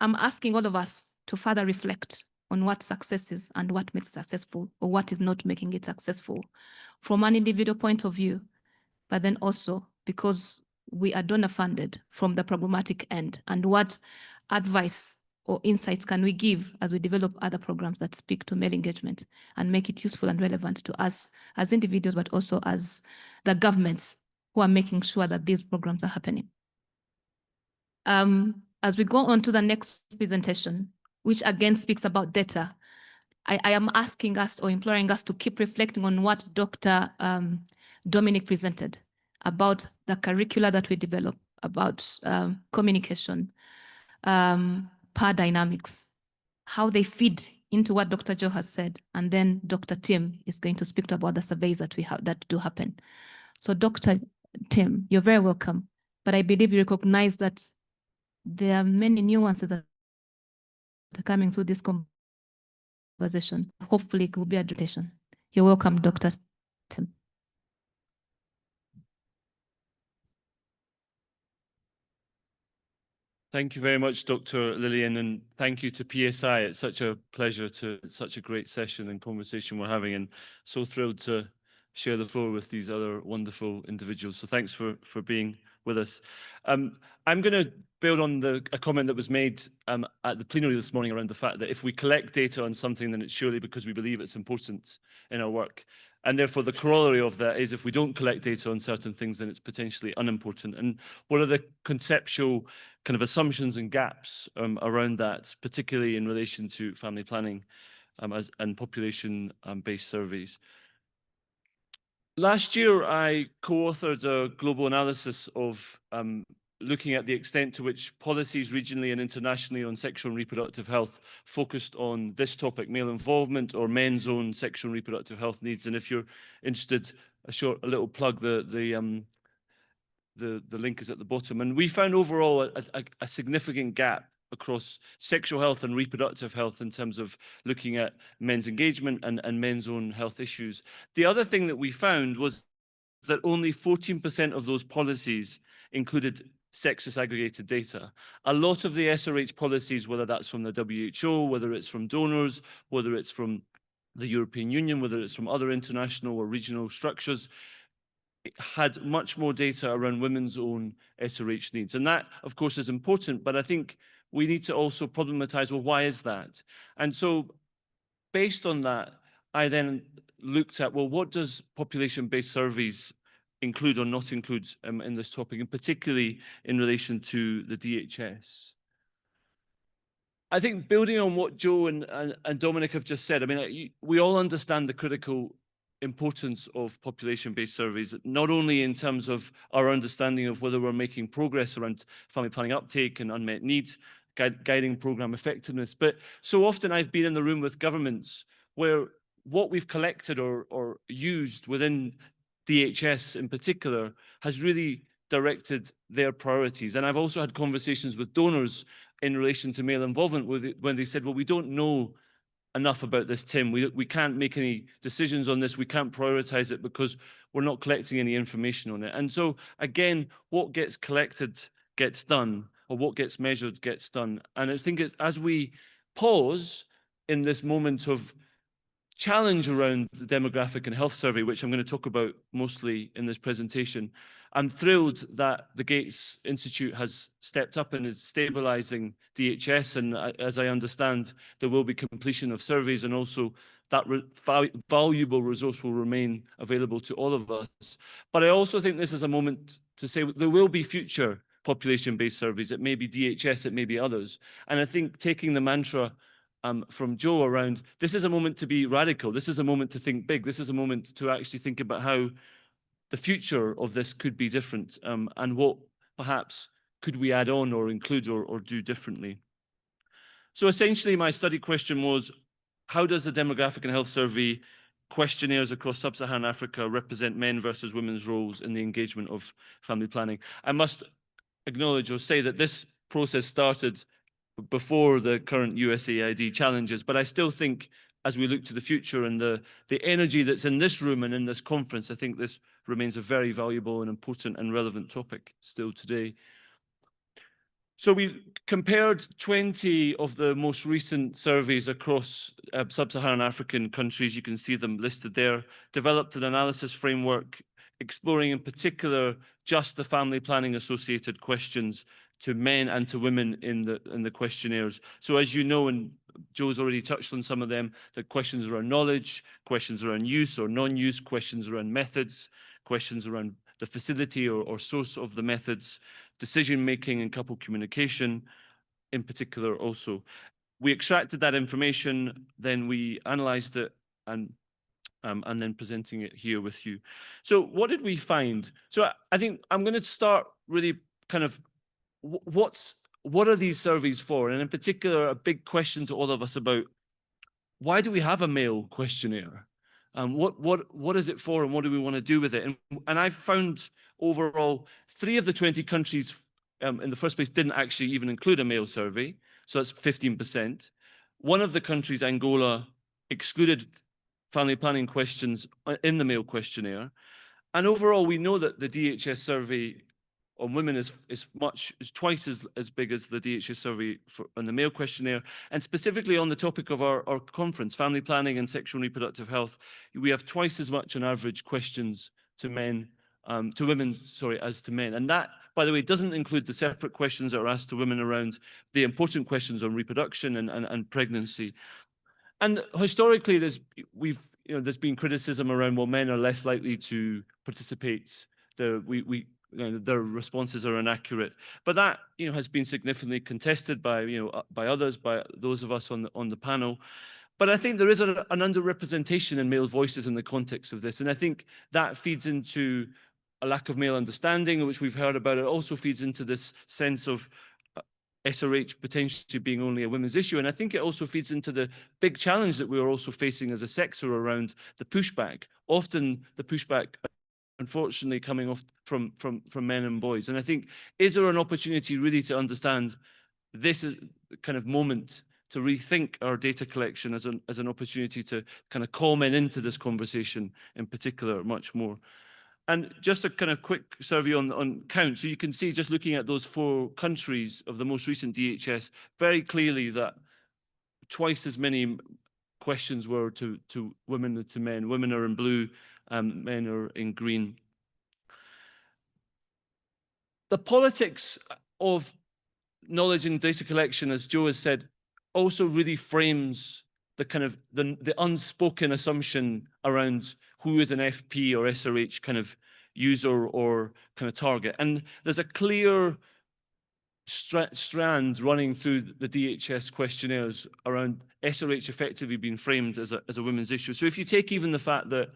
asking all of us to further reflect on what success is and what makes it successful, or what is not making it successful from an individual point of view, but then also because we are donor funded from the programmatic end, and what advice or insights can we give as we develop other programs that speak to male engagement and make it useful and relevant to us as individuals, but also as the governments who are making sure that these programs are happening. As we go on to the next presentation, which again speaks about data, I am asking us or imploring us to keep reflecting on what Dr. Dominic presented about the curricula that we develop, about communication, power dynamics, how they feed into what Dr. Joe has said, and then Dr. Tim is going to speak to about the surveys that we have that do happen. So Dr. Tim, you're very welcome, but I believe you recognize that there are many nuances that are coming through this conversation. Hopefully it will be a adaptation. You're welcome, Dr. Tim. Thank you very much, Dr. Lillian, and thank you to PSI. It's such a pleasure it's such a great session and conversation we're having, and so thrilled to share the floor with these other wonderful individuals. So thanks for being with us. I'm going to build on a comment that was made at the plenary this morning around the fact that if we collect data on something, then it's surely because we believe it's important in our work. And therefore, the corollary of that is if we don't collect data on certain things, then it's potentially unimportant. And what are the conceptual kind of assumptions and gaps around that, particularly in relation to family planning and population-based surveys? Last year, I co-authored a global analysis of looking at the extent to which policies regionally and internationally on sexual and reproductive health focused on this topic, male involvement or men's own sexual and reproductive health needs. And if you're interested, a little plug, the link is at the bottom. And we found overall a significant gap across sexual health and reproductive health in terms of looking at men's engagement and men's own health issues. The other thing that we found was that only 14% of those policies included sex disaggregated data. A lot of the SRH policies, whether that's from the WHO, whether it's from donors, whether it's from the European Union, whether it's from other international or regional structures, had much more data around women's own SRH needs. And that, of course, is important, but I think we need to also problematize, well, why is that? And so based on that, I then looked at, well, what does population-based surveys include or not include in this topic, and particularly in relation to the DHS? I think building on what Joe and Dominic have just said, I mean, we all understand the critical importance of population-based surveys, not only in terms of our understanding of whether we're making progress around family planning uptake and unmet needs, guiding program effectiveness, but so often I've been in the room with governments where what we've collected or used within DHS in particular has really directed their priorities. And I've also had conversations with donors in relation to male involvement when they said, well, we don't know enough about this, Tim. We can't make any decisions on this. We can't prioritize it because we're not collecting any information on it. And so, again, what gets collected gets done, or what gets measured gets done. And I think as we pause in this moment of challenge around the demographic and health survey, which I'm going to talk about mostly in this presentation, I'm thrilled that the Gates Institute has stepped up and is stabilizing DHS. And as I understand, there will be completion of surveys, and also that valuable resource will remain available to all of us. But I also think this is a moment to say there will be future population-based surveys, it may be DHS, it may be others. And I think taking the mantra from Joe around, this is a moment to be radical, this is a moment to think big, this is a moment to actually think about how the future of this could be different, and what perhaps could we add on or include or do differently. So essentially my study question was, how does the Demographic and Health Survey questionnaires across sub-Saharan Africa represent men versus women's roles in the engagement of family planning? I must acknowledge or say that this process started before the current USAID challenges, but I still think as we look to the future and the energy that's in this room and in this conference, I think this remains a very valuable and important and relevant topic still today. So we compared 20 of the most recent surveys across sub-Saharan African countries. You can see them listed there. Developed an analysis framework exploring in particular just the family planning associated questions to men and to women in the questionnaires. So as you know, and Joe's already touched on some of them, the questions around knowledge, questions around use or non-use, questions around methods, questions around the facility or source of the methods, decision-making and couple communication in particular also. We extracted that information, then we analyzed it and then presenting it here with you. So what did we find? So I think I'm going to start really kind of what are these surveys for? And in particular, a big question to all of us about why do we have a male questionnaire? What is it for and what do we want to do with it? And I've found overall 3 of the 20 countries in the first place didn't actually even include a male survey. So that's 15%. One of the countries, Angola, excluded family planning questions in the male questionnaire. And overall, we know that the DHS survey on women is twice as big as the DHS survey on the male questionnaire. And specifically on the topic of our conference, family planning and sexual and reproductive health, we have twice as much on average questions to women, as to men. And that, by the way, doesn't include the separate questions that are asked to women around the important questions on reproduction and pregnancy. And historically, there's been criticism around, well, men are less likely to participate. Their responses are inaccurate, but that has been significantly contested by by others, by those of us on the panel. But I think there is an underrepresentation in male voices in the context of this, and I think that feeds into a lack of male understanding, which we've heard about. It also feeds into this sense of SRH potentially being only a women's issue, and I think it also feeds into the big challenge that we are also facing as a sector around the pushback. Often the pushback, unfortunately, coming off from men and boys. And I think, is there an opportunity really to understand this is kind of moment to rethink our data collection as an opportunity to kind of call men into this conversation in particular much more? And just a kind of quick survey on count. So you can see, just looking at those 4 countries of the most recent DHS, very clearly that twice as many questions were to women than to men. Women are in blue, men are in green. The politics of knowledge and data collection, as Joe has said, also really frames the kind of the unspoken assumption around who is an FP or SRH kind of user or kind of target. And there's a clear strand running through the DHS questionnaires around SRH effectively being framed as a women's issue. So if you take even the fact that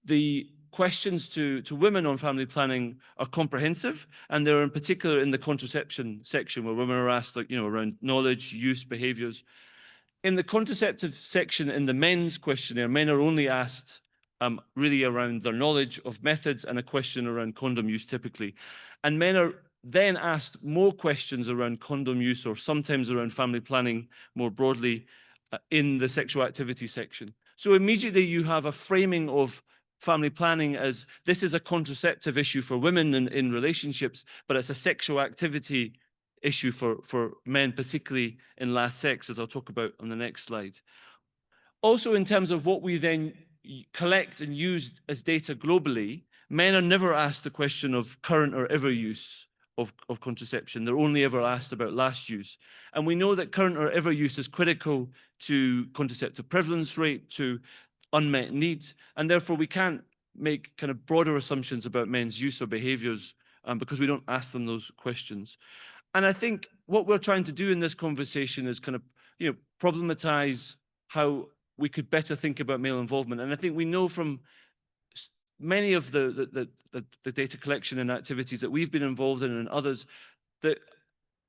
the questions to women on family planning are comprehensive, and they're in particular in the contraception section where women are asked, like, around knowledge, use, behaviors. In the contraceptive section in the men's questionnaire, men are only asked really around their knowledge of methods and a question around condom use typically. And men are then asked more questions around condom use or sometimes around family planning more broadly in the sexual activity section. So immediately you have a framing of family planning as this is a contraceptive issue for women in relationships, but it's a sexual activity issue for men, particularly in last sex, as I'll talk about on the next slide. Also, in terms of what we then collect and use as data globally, men are never asked the question of current or ever use of contraception. They're only ever asked about last use. And we know that current or ever use is critical to contraceptive prevalence rate, to unmet needs, and therefore we can't make kind of broader assumptions about men's use or behaviors because we don't ask them those questions. And I think what we're trying to do in this conversation is kind of, problematize how we could better think about male involvement. And I think we know from many of the data collection and activities that we've been involved in and others, that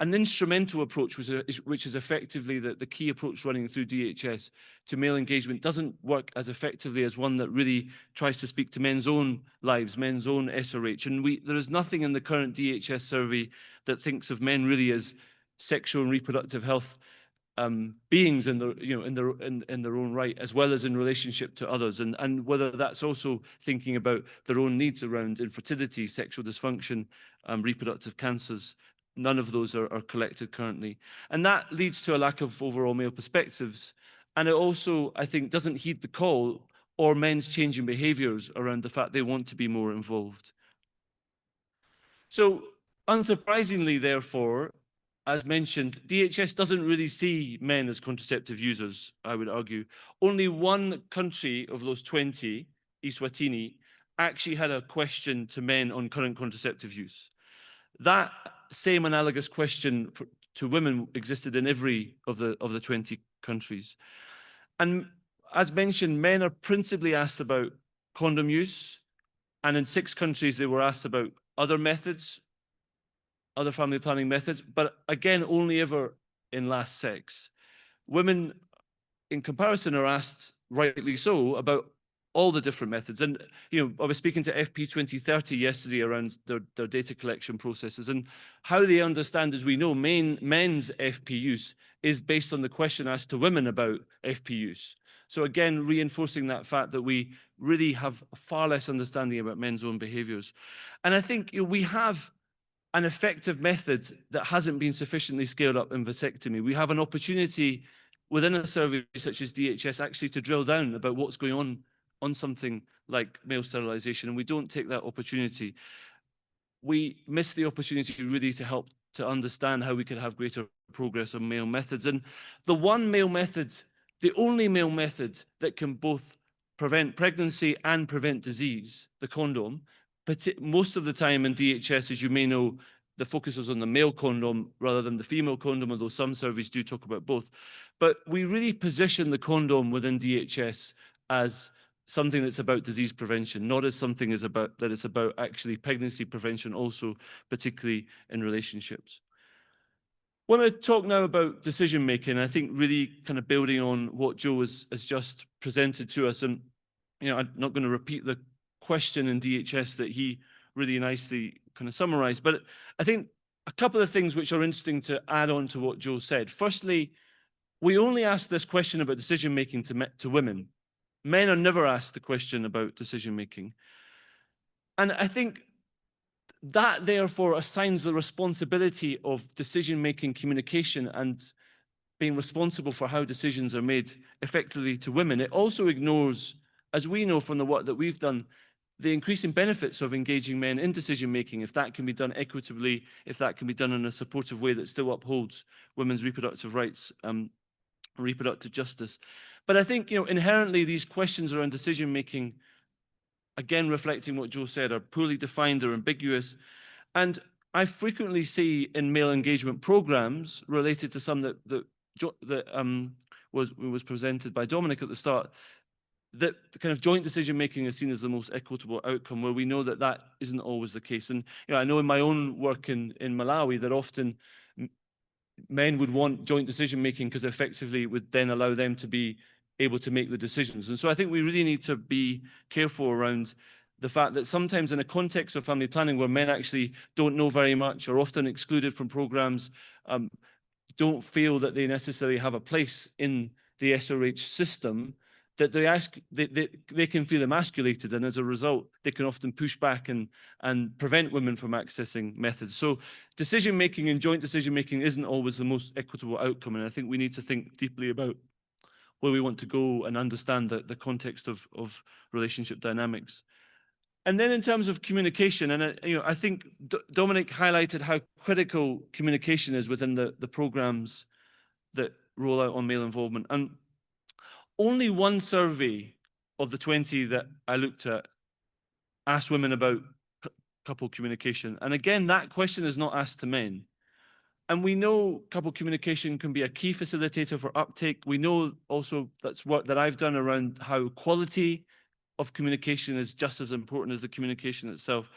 an instrumental approach, which is effectively the key approach running through DHS to male engagement, doesn't work as effectively as one that really tries to speak to men's own lives, men's own SRH. And there is nothing in the current DHS survey that thinks of men really as sexual and reproductive health beings in their own right, as well as in relationship to others, and whether that's also thinking about their own needs around infertility, sexual dysfunction, reproductive cancers. None of those are collected currently. And that leads to a lack of overall male perspectives. And it also, I think, doesn't heed the call or men's changing behaviors around the fact they want to be more involved. So, unsurprisingly, therefore, as mentioned, DHS doesn't really see men as contraceptive users, I would argue. Only one country of those 20, Eswatini, actually had a question to men on current contraceptive use. That same analogous question to women existed in every of the 20 countries. And as mentioned, men are principally asked about condom use, and in 6 countries they were asked about other methods, other family planning methods, but again, only ever in last sex. Women, in comparison, are asked, rightly so, about all the different methods. And, I was speaking to FP 2030 yesterday around their data collection processes, and how they understand, as we know, men's FP use is based on the question asked to women about FP use. So again, reinforcing that fact that we really have far less understanding about men's own behaviors. And I think we have an effective method that hasn't been sufficiently scaled up in vasectomy. We have an opportunity within a survey such as DHS actually to drill down about what's going on something like male sterilization, and we don't take that opportunity. We miss the opportunity really to help to understand how we can have greater progress on male methods. And the only male method that can both prevent pregnancy and prevent disease, the condom, but most of the time in DHS, as you may know, the focus is on the male condom rather than the female condom, although some surveys do talk about both. But we really position the condom within DHS as something that's about disease prevention, not as something that is about actually pregnancy prevention also, particularly in relationships. I want to talk now about decision-making. I think really kind of building on what Joe has just presented to us. And, I'm not going to repeat the question in DHS that he really nicely kind of summarized, but I think a couple of things which are interesting to add on to what Joe said. Firstly, we only ask this question about decision-making to women. Men are never asked the question about decision-making. And I think that therefore assigns the responsibility of decision-making communication and being responsible for how decisions are made effectively to women. It also ignores, as we know from the work that we've done, the increasing benefits of engaging men in decision-making, if that can be done equitably, if that can be done in a supportive way that still upholds women's reproductive rights, reproductive justice. But I think, inherently these questions around decision-making, again, reflecting what Joe said, are poorly defined or ambiguous. And I frequently see in male engagement programs related to some that was presented by Dominic at the start, that the kind of joint decision-making is seen as the most equitable outcome, where we know that that isn't always the case. And I know in my own work in Malawi that often men would want joint decision-making because effectively it would then allow them to be able to make the decisions. And so I think we really need to be careful around the fact that sometimes in a context of family planning where men actually don't know very much, are often excluded from programs, don't feel that they necessarily have a place in the SRH system, that they can feel emasculated, and as a result, they can often push back and prevent women from accessing methods. So decision-making and joint decision-making isn't always the most equitable outcome, and I think we need to think deeply about where we want to go and understand the context of relationship dynamics. And then in terms of communication, and I think Dominic highlighted how critical communication is within the programs that roll out on male involvement. And only one survey of the 20 that I looked at asked women about couple communication. And again, that question is not asked to men. And we know couple communication can be a key facilitator for uptake. We know also that's work that I've done around how quality of communication is just as important as the communication itself.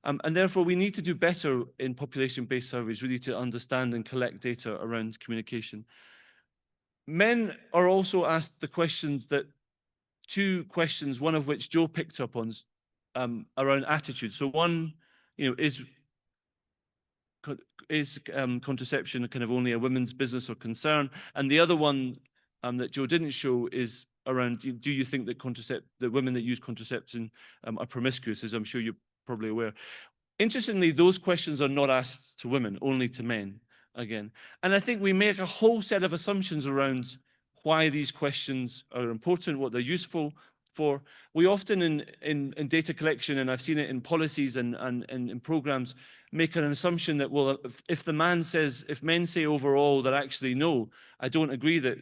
And therefore, we need to do better in population-based surveys, really to understand and collect data around communication. Men are also asked the questions that, two questions, one of which Joe picked up on, around attitude. So one, is contraception kind of only a women's business or concern? And the other one that Joe didn't show is around, do you think that the women that use contraception are promiscuous, as I'm sure you're probably aware. Interestingly, those questions are not asked to women, only to men, again. And I think we make a whole set of assumptions around why these questions are important, what they're useful for. We often in data collection, and I've seen it in policies and in programs, make an assumption that, well, if men say overall that actually, no, I don't agree that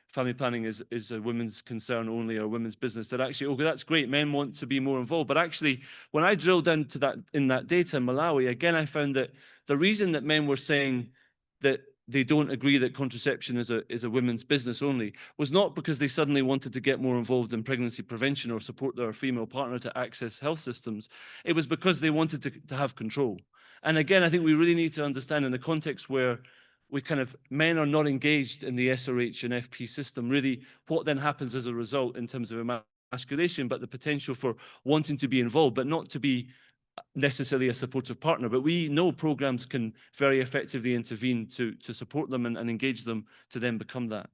family planning is a women's concern only or a women's business, that actually, okay, that's great, men want to be more involved. But actually, when I drilled into that in that data in Malawi, again, I found that the reason that men were saying that they don't agree that contraception is a women's business only was not because they suddenly wanted to get more involved in pregnancy prevention or support their female partner to access health systems. It was because they wanted to have control. And again, I think we really need to understand, in the context where men are not engaged in the SRH and FP system, really what then happens as a result in terms of emasculation, but the potential for wanting to be involved, but not to be necessarily a supportive partner. But we know programs can very effectively intervene to support them and engage them to then become that.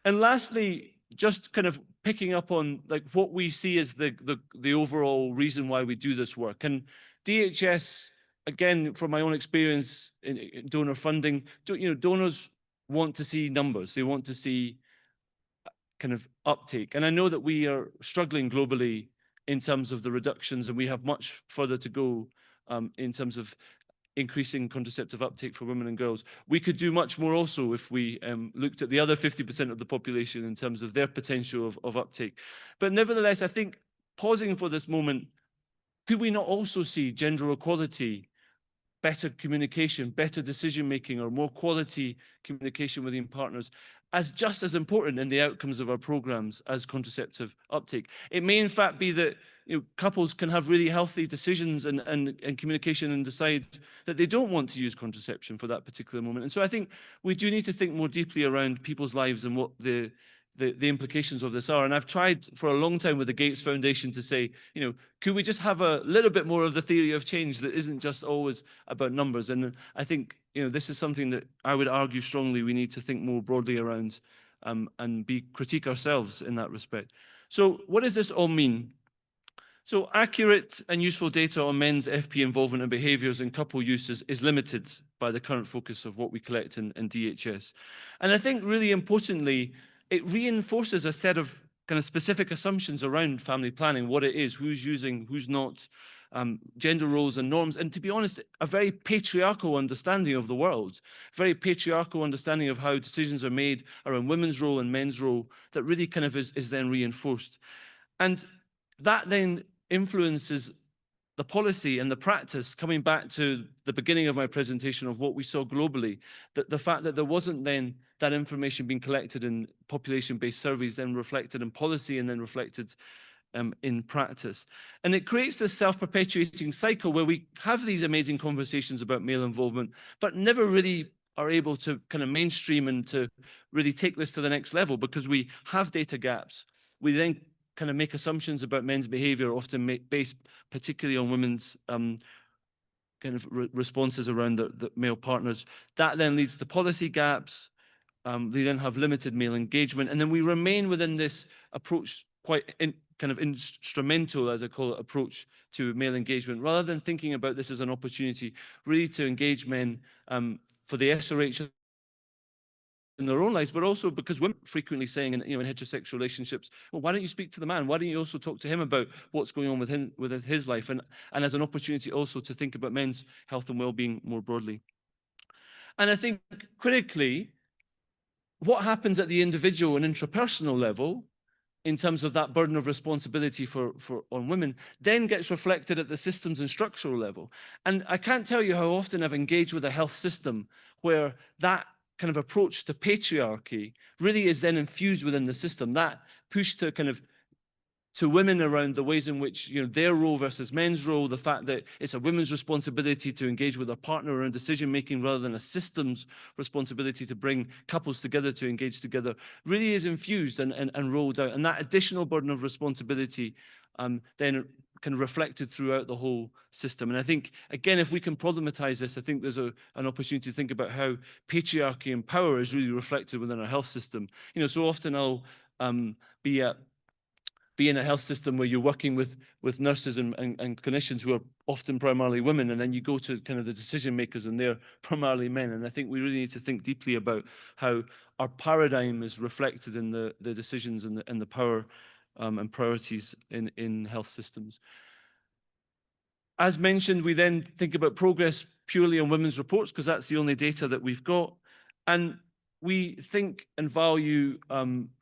And lastly, just kind of picking up on like what we see as the overall reason why we do this work. And DHS, again, from my own experience in donor funding, donors want to see numbers. They want to see kind of uptake. And I know that we are struggling globally in terms of the reductions, and we have much further to go in terms of increasing contraceptive uptake for women and girls. We could do much more also if we looked at the other 50% of the population in terms of their potential of uptake. But nevertheless, I think pausing for this moment, could we not also see gender equality, better communication, better decision-making, or more quality communication within partners as just as important in the outcomes of our programs as contraceptive uptake? It may in fact be that couples can have really healthy decisions and communication and decide that they don't want to use contraception for that particular moment. And so I think we do need to think more deeply around people's lives and what the implications of this are. And I've tried for a long time with the Gates Foundation to say, could we just have a little bit more of the theory of change that isn't just always about numbers? And I think, this is something that I would argue strongly we need to think more broadly around and critique ourselves in that respect. So what does this all mean? So accurate and useful data on men's FP involvement and behaviours in couple use is limited by the current focus of what we collect in DHS. And I think really importantly, it reinforces a set of kind of specific assumptions around family planning, what it is, who's using, who's not, gender roles and norms, and to be honest, a very patriarchal understanding of the world, very patriarchal understanding of how decisions are made around women's role and men's role that really kind of is then reinforced. And that then influences the policy and the practice, coming back to the beginning of my presentation of what we saw globally, that the fact that there wasn't then that information being collected in population-based surveys, then reflected in policy and then reflected in practice. And it creates this self-perpetuating cycle where we have these amazing conversations about male involvement, but never really are able to kind of mainstream and to really take this to the next level because we have data gaps. We then kind of make assumptions about men's behavior, often based particularly on women's kind of responses around the male partners. That then leads to policy gaps. They then have limited male engagement. And then we remain within this approach, kind of instrumental, as I call it, approach to male engagement, rather than thinking about this as an opportunity really to engage men for the SRH in their own lives, but also because women frequently saying in heterosexual relationships, well, why don't you speak to the man? Why don't you also talk to him about what's going on with his life? And as an opportunity also to think about men's health and well-being more broadly. And I think critically, what happens at the individual and intrapersonal level in terms of that burden of responsibility on women, then gets reflected at the systems and structural level. And I can't tell you how often I've engaged with a health system where that kind of approach to patriarchy really is then infused within the system. That push to kind of to women around the ways in which, you know, their role versus men's role, the fact that it's a women's responsibility to engage with a partner around decision making rather than a system's responsibility to bring couples together to engage together, really is infused and rolled out. And that additional burden of responsibility then kind of reflected throughout the whole system. And I think, again, if we can problematize this, I think there's an opportunity to think about how patriarchy and power is really reflected within our health system. You know, so often I'll be in a health system where you're working with nurses and clinicians who are often primarily women, and then you go to kind of the decision makers and they're primarily men. And I think we really need to think deeply about how our paradigm is reflected in the decisions and the power and priorities in health systems. As mentioned, we then think about progress purely on women's reports because that's the only data that we've got. And we think and value,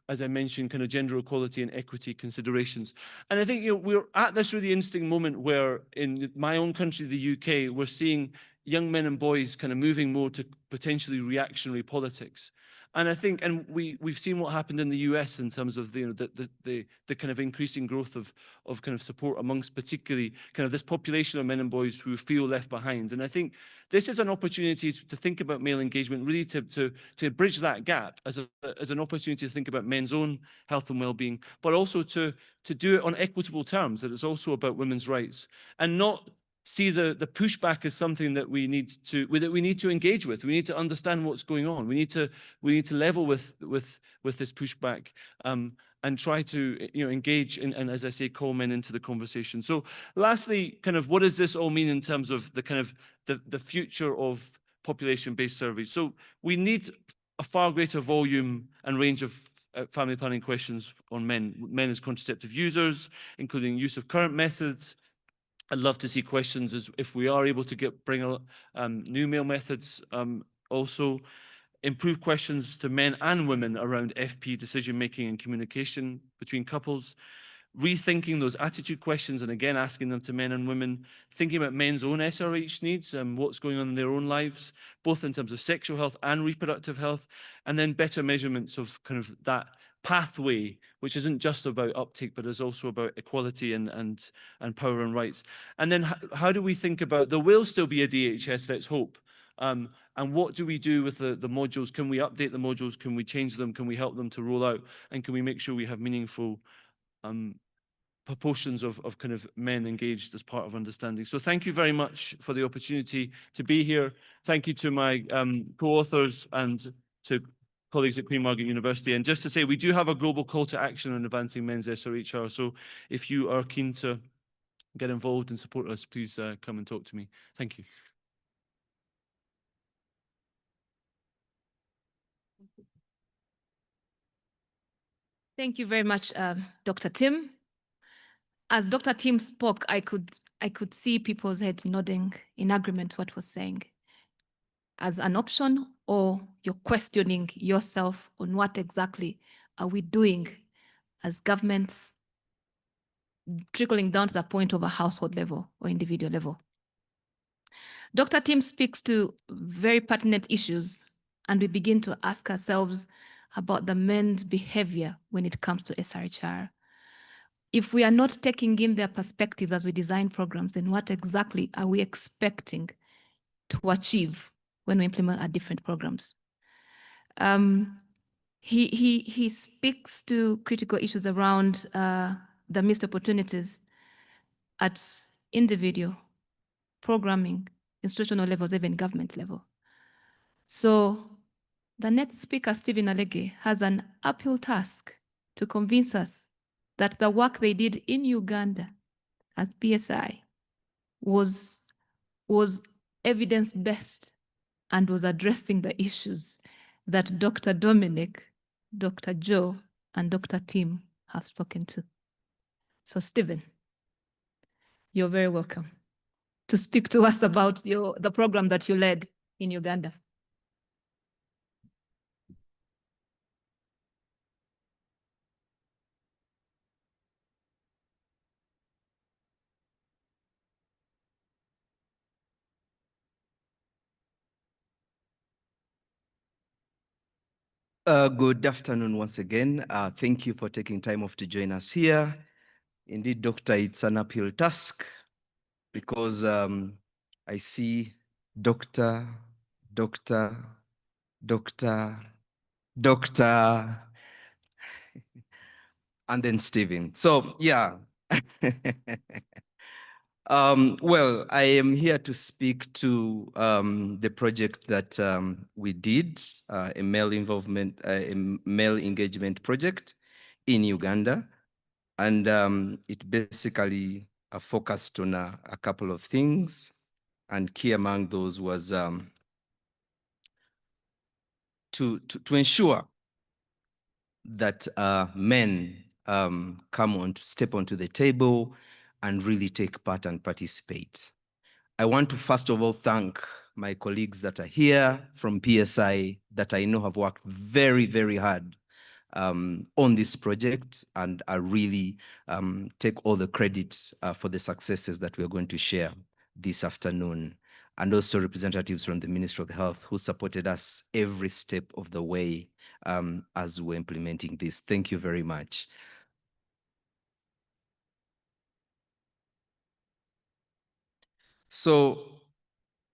as I mentioned, kind of gender equality and equity considerations. And I think, you know, we're at this really interesting moment where in my own country, the UK, we're seeing young men and boys kind of moving more to potentially reactionary politics. And I think, and we've seen what happened in the US in terms of the kind of increasing growth of kind of support amongst particularly kind of this population of men and boys who feel left behind. And I think this is an opportunity to think about male engagement, really to bridge that gap as an opportunity to think about men's own health and well-being, but also to do it on equitable terms, that it's also about women's rights, and not see the pushback as something that we need to engage with. We need to understand what's going on. We need to level with this pushback and try to, you know, engage and as I say, call men into the conversation. So lastly, kind of what does this all mean in terms of the kind of the future of population-based surveys? So we need a far greater volume and range of family planning questions on men as contraceptive users, including use of current methods. I'd love to see questions as if we are able to bring new male methods, also improve questions to men and women around FP decision-making and communication between couples, rethinking those attitude questions and again asking them to men and women, thinking about men's own SRH needs and what's going on in their own lives, both in terms of sexual health and reproductive health, and then better measurements of kind of that pathway, which isn't just about uptake, but is also about equality and power and rights. And then how do we think about, there will still be a DHS, let's hope, and what do we do with the modules? Can we update the modules? Can we change them? Can we help them to roll out? And can we make sure we have meaningful proportions of kind of men engaged as part of understanding? So thank you very much for the opportunity to be here. Thank you to my co-authors and to colleagues at Queen Margaret University. And just to say, we do have a global call to action on advancing men's SRHR. So if you are keen to get involved and support us, please come and talk to me. Thank you. Thank you very much, Dr. Tim. As Dr. Tim spoke, I could see people's heads nodding in agreement to what was saying. As an option, or you're questioning yourself on what exactly are we doing as governments, trickling down to the point of a household level or individual level. Dr. Tim speaks to very pertinent issues, and we begin to ask ourselves about the men's behavior when it comes to SRHR. If we are not taking in their perspectives as we design programs, then what exactly are we expecting to achieve when we implement our different programs? He speaks to critical issues around the missed opportunities at individual, programming, institutional levels, even government level. So the next speaker, Stephen Alege, has an uphill task to convince us that the work they did in Uganda as PSI was evidence-based and was addressing the issues that Dr. Dominic, Dr. Joe, and Dr. Tim have spoken to. So Stephen, you're very welcome to speak to us about the program that you led in Uganda. Good afternoon once again. Thank you for taking time off to join us here. Indeed, Doctor, it's an uphill task because I see Doctor, and then Stephen. So yeah. Well, I am here to speak to the project that we did, a male engagement project in Uganda. And it basically focused on a couple of things. And key among those was to ensure that men step onto the table and really take part and participate. I want to first of all thank my colleagues that are here from PSI that I know have worked very, very hard on this project, and I really take all the credit for the successes that we are going to share this afternoon, and also representatives from the Ministry of Health who supported us every step of the way as we're implementing this. Thank you very much. So,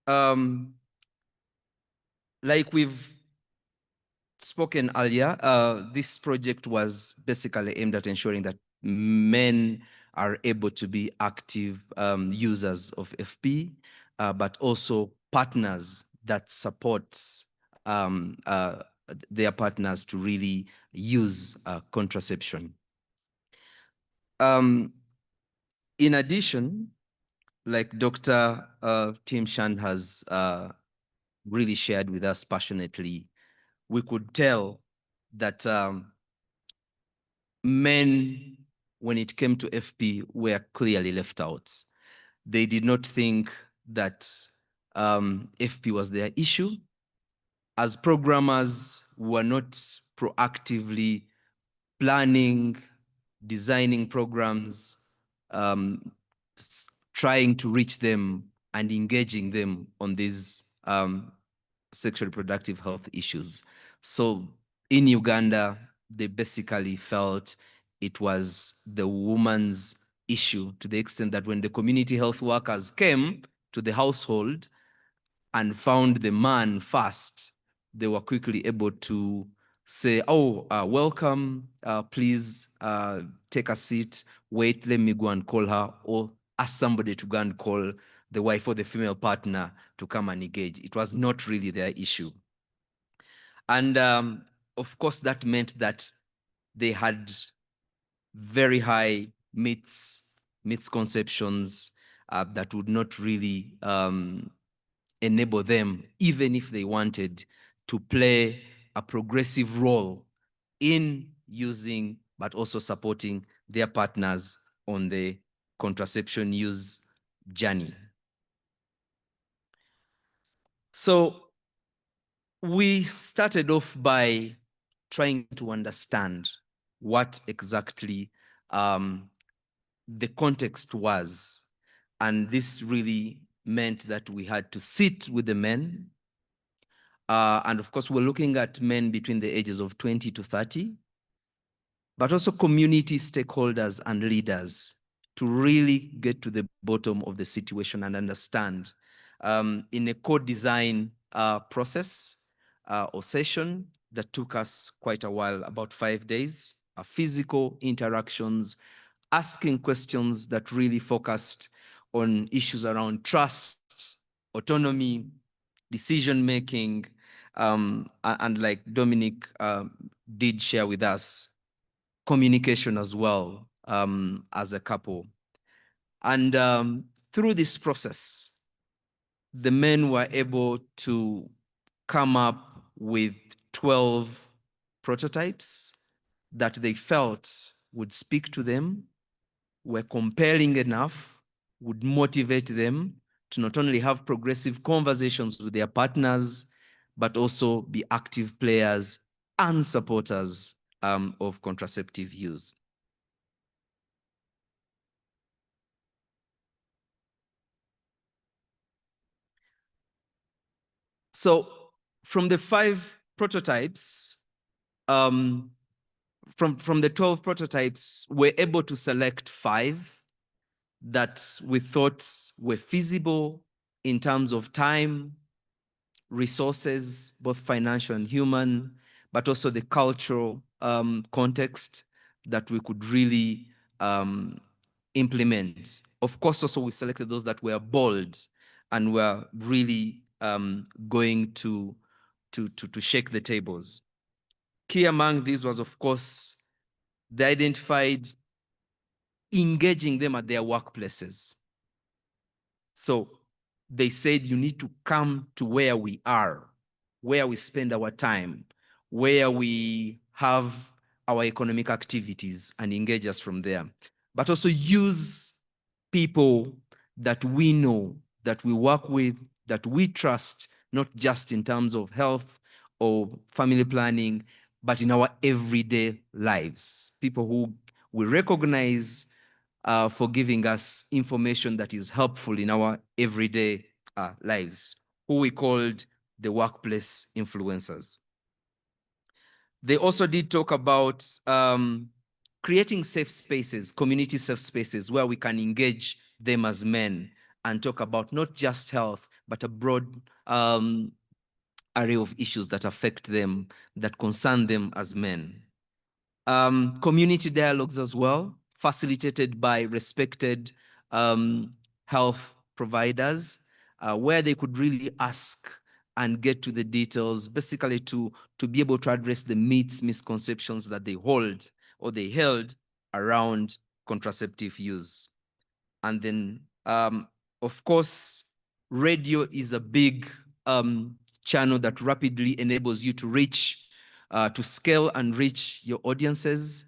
like we've spoken earlier, this project was basically aimed at ensuring that men are able to be active users of FP, but also partners that support their partners to really use contraception. In addition, like Dr. Tim Shand has really shared with us passionately, we could tell that men, when it came to FP, were clearly left out. They did not think that FP was their issue. As programmers, were not proactively planning, designing programs, trying to reach them and engaging them on these sexual reproductive health issues. So in Uganda, they basically felt it was the woman's issue, to the extent that when the community health workers came to the household and found the man first, they were quickly able to say, oh, welcome, please take a seat, wait, let me go and call her, or ask somebody to go and call the wife or the female partner to come and engage. It was not really their issue. And of course, that meant that they had very high misconceptions that would not really enable them, even if they wanted, to play a progressive role in using, but also supporting their partners on the contraception use journey. So we started off by trying to understand what exactly the context was. And this really meant that we had to sit with the men. And of course, we're looking at men between the ages of 20 to 30, but also community stakeholders and leaders to really get to the bottom of the situation and understand in a co-design process or session that took us quite a while, about 5 days, physical interactions, asking questions that really focused on issues around trust, autonomy, decision-making, and like Dominic did share with us, communication as well as a couple. And through this process, the men were able to come up with 12 prototypes that they felt would speak to them, were compelling enough, would motivate them to not only have progressive conversations with their partners, but also be active players and supporters of contraceptive use. So from the 5 prototypes, from the 12 prototypes, we're able to select 5 that we thought were feasible in terms of time, resources, both financial and human, but also the cultural context that we could really implement. Of course, also we selected those that were bold and were really going to shake the tables. Key among these was, of course, they identified engaging them at their workplaces. So they said, you need to come to where we are, where we spend our time, where we have our economic activities, and engage us from there. But also use people that we know, that we work with, that we trust, not just in terms of health or family planning, but in our everyday lives. People who we recognize for giving us information that is helpful in our everyday lives, who we called the workplace influencers. They also did talk about creating safe spaces, community safe spaces, where we can engage them as men and talk about not just health, but a broad array of issues that affect them, that concern them as men. Community dialogues as well, facilitated by respected health providers, where they could really ask and get to the details, basically to be able to address the myths, misconceptions that they hold or they held around contraceptive use. And then, of course, radio is a big channel that rapidly enables you to reach, to scale and reach your audiences,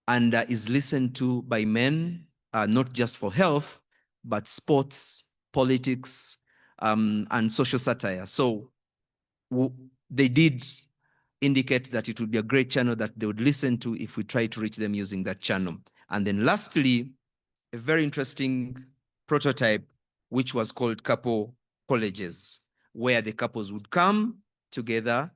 and is listened to by men, not just for health, but sports, politics, and social satire. So they did indicate that it would be a great channel that they would listen to if we try to reach them using that channel. And then lastly, a very interesting prototype, which was called couple colleges, where the couples would come together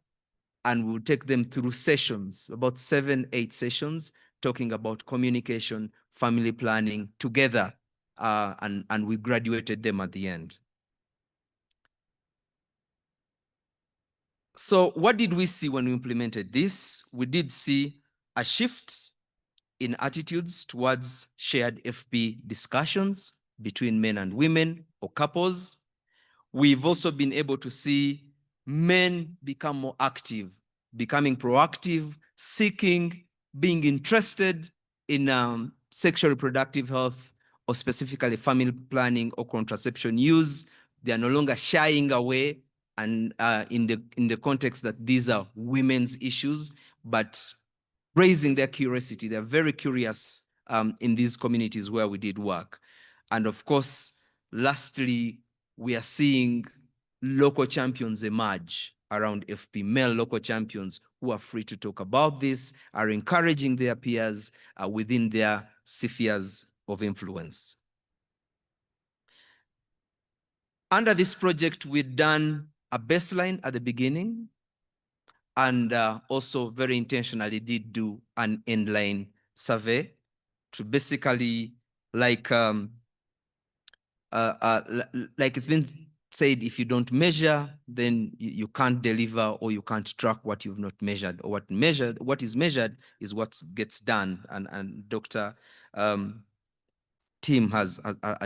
and we would take them through sessions, about 7-8 sessions, talking about communication, family planning together, and we graduated them at the end. So what did we see when we implemented this? We did see a shift in attitudes towards shared FP discussions between men and women or couples. We've also been able to see men become more active, becoming proactive, seeking, being interested in sexual reproductive health, or specifically family planning or contraception use. They are no longer shying away, and in the context that these are women's issues, but raising their curiosity. They're very curious in these communities where we did work. And of course, lastly, we are seeing local champions emerge around FP, male local champions who are free to talk about this, are encouraging their peers within their spheres of influence. Under this project, we've done a baseline at the beginning, and also very intentionally did do an endline survey to basically, like it's been said, if you don't measure, then you can't deliver, or you can't track what you've not measured, or what is measured is what gets done. And Dr. Tim has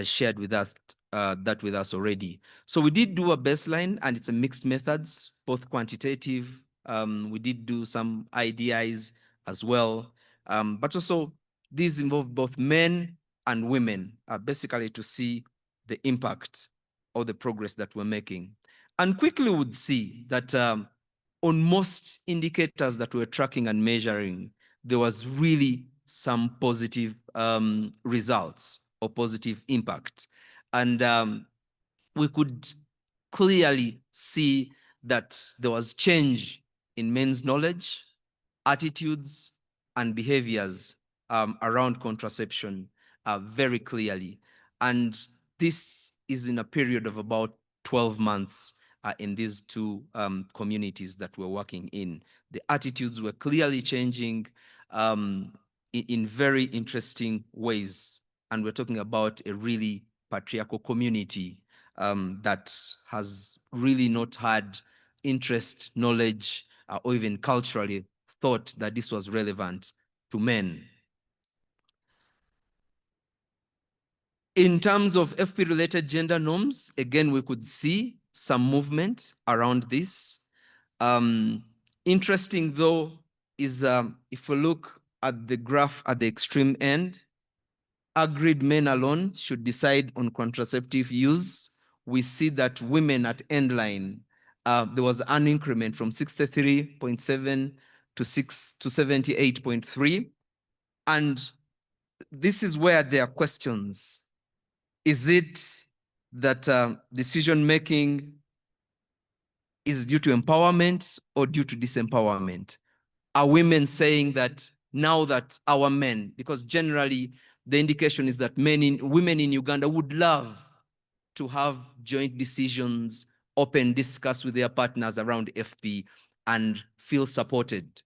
shared with us that with us already. So we did do a baseline, and it's a mixed methods, both quantitative. We did do some IDIs as well, but also these involve both men and women, basically to see the impact or the progress that we're making. And quickly would see that on most indicators that we're tracking and measuring, there was really some positive results or positive impact. And we could clearly see that there was change in men's knowledge, attitudes, and behaviors around contraception very clearly. And this is in a period of about 12 months. in these two communities that we're working in. The attitudes were clearly changing in very interesting ways. And we're talking about a really patriarchal community that has really not had interest, knowledge, or even culturally thought that this was relevant to men. In terms of FP-related gender norms, again, we could see some movement around this. Interesting, though, is if we look at the graph at the extreme end, agreed men alone should decide on contraceptive use. We see that women at end line, there was an increment from 63.7 to 78.3. And this is where there are questions. Is it that decision-making is due to empowerment or due to disempowerment? Are women saying that now that our men, because generally the indication is that women in Uganda would love to have joint decisions, open, discuss with their partners around FP and feel supported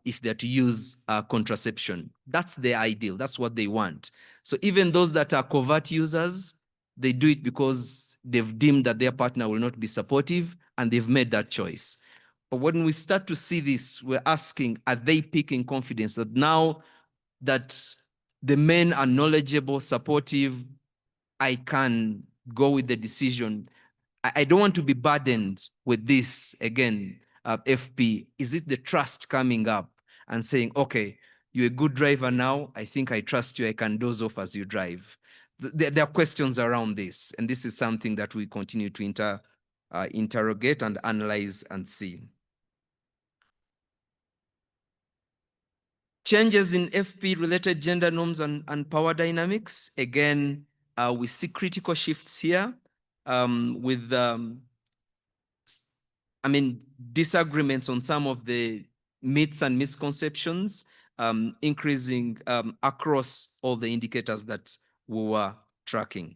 if they're to use contraception. That's their ideal. That's what they want. So even those that are covert users, they do it because they've deemed that their partner will not be supportive and they've made that choice. But when we start to see this, we're asking, are they picking confidence that now that the men are knowledgeable, supportive, I can go with the decision? I don't want to be burdened with this again, FP. Is it the trust coming up and saying, okay, you're a good driver now, I think I trust you, I can doze off as you drive? There are questions around this, and this is something that we continue to interrogate and analyze and see. Changes in FP-related gender norms and power dynamics. Again, we see critical shifts here with, disagreements on some of the myths and misconceptions, increasing across all the indicators that we were tracking.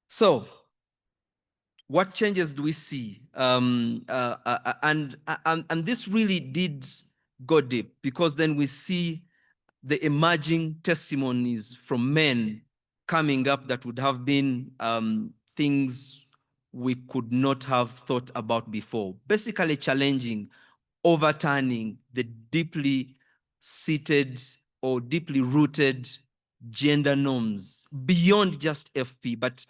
So, what changes do we see? And this really did go deep, because then we see the emerging testimonies from men coming up that would have been things we could not have thought about before, basically challenging, overturning the deeply seated or deeply rooted gender norms beyond just FP, but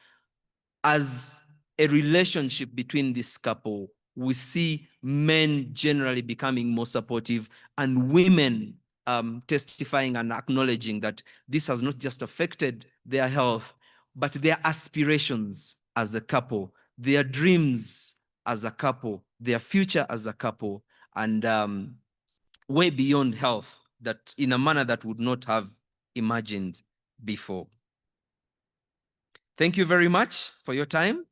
as a relationship between this couple. We see men generally becoming more supportive and women testifying and acknowledging that this has not just affected their health, but their aspirations as a couple, their dreams as a couple, their future as a couple, and way beyond health, that in a manner that would not have imagined before. Thank you very much for your time.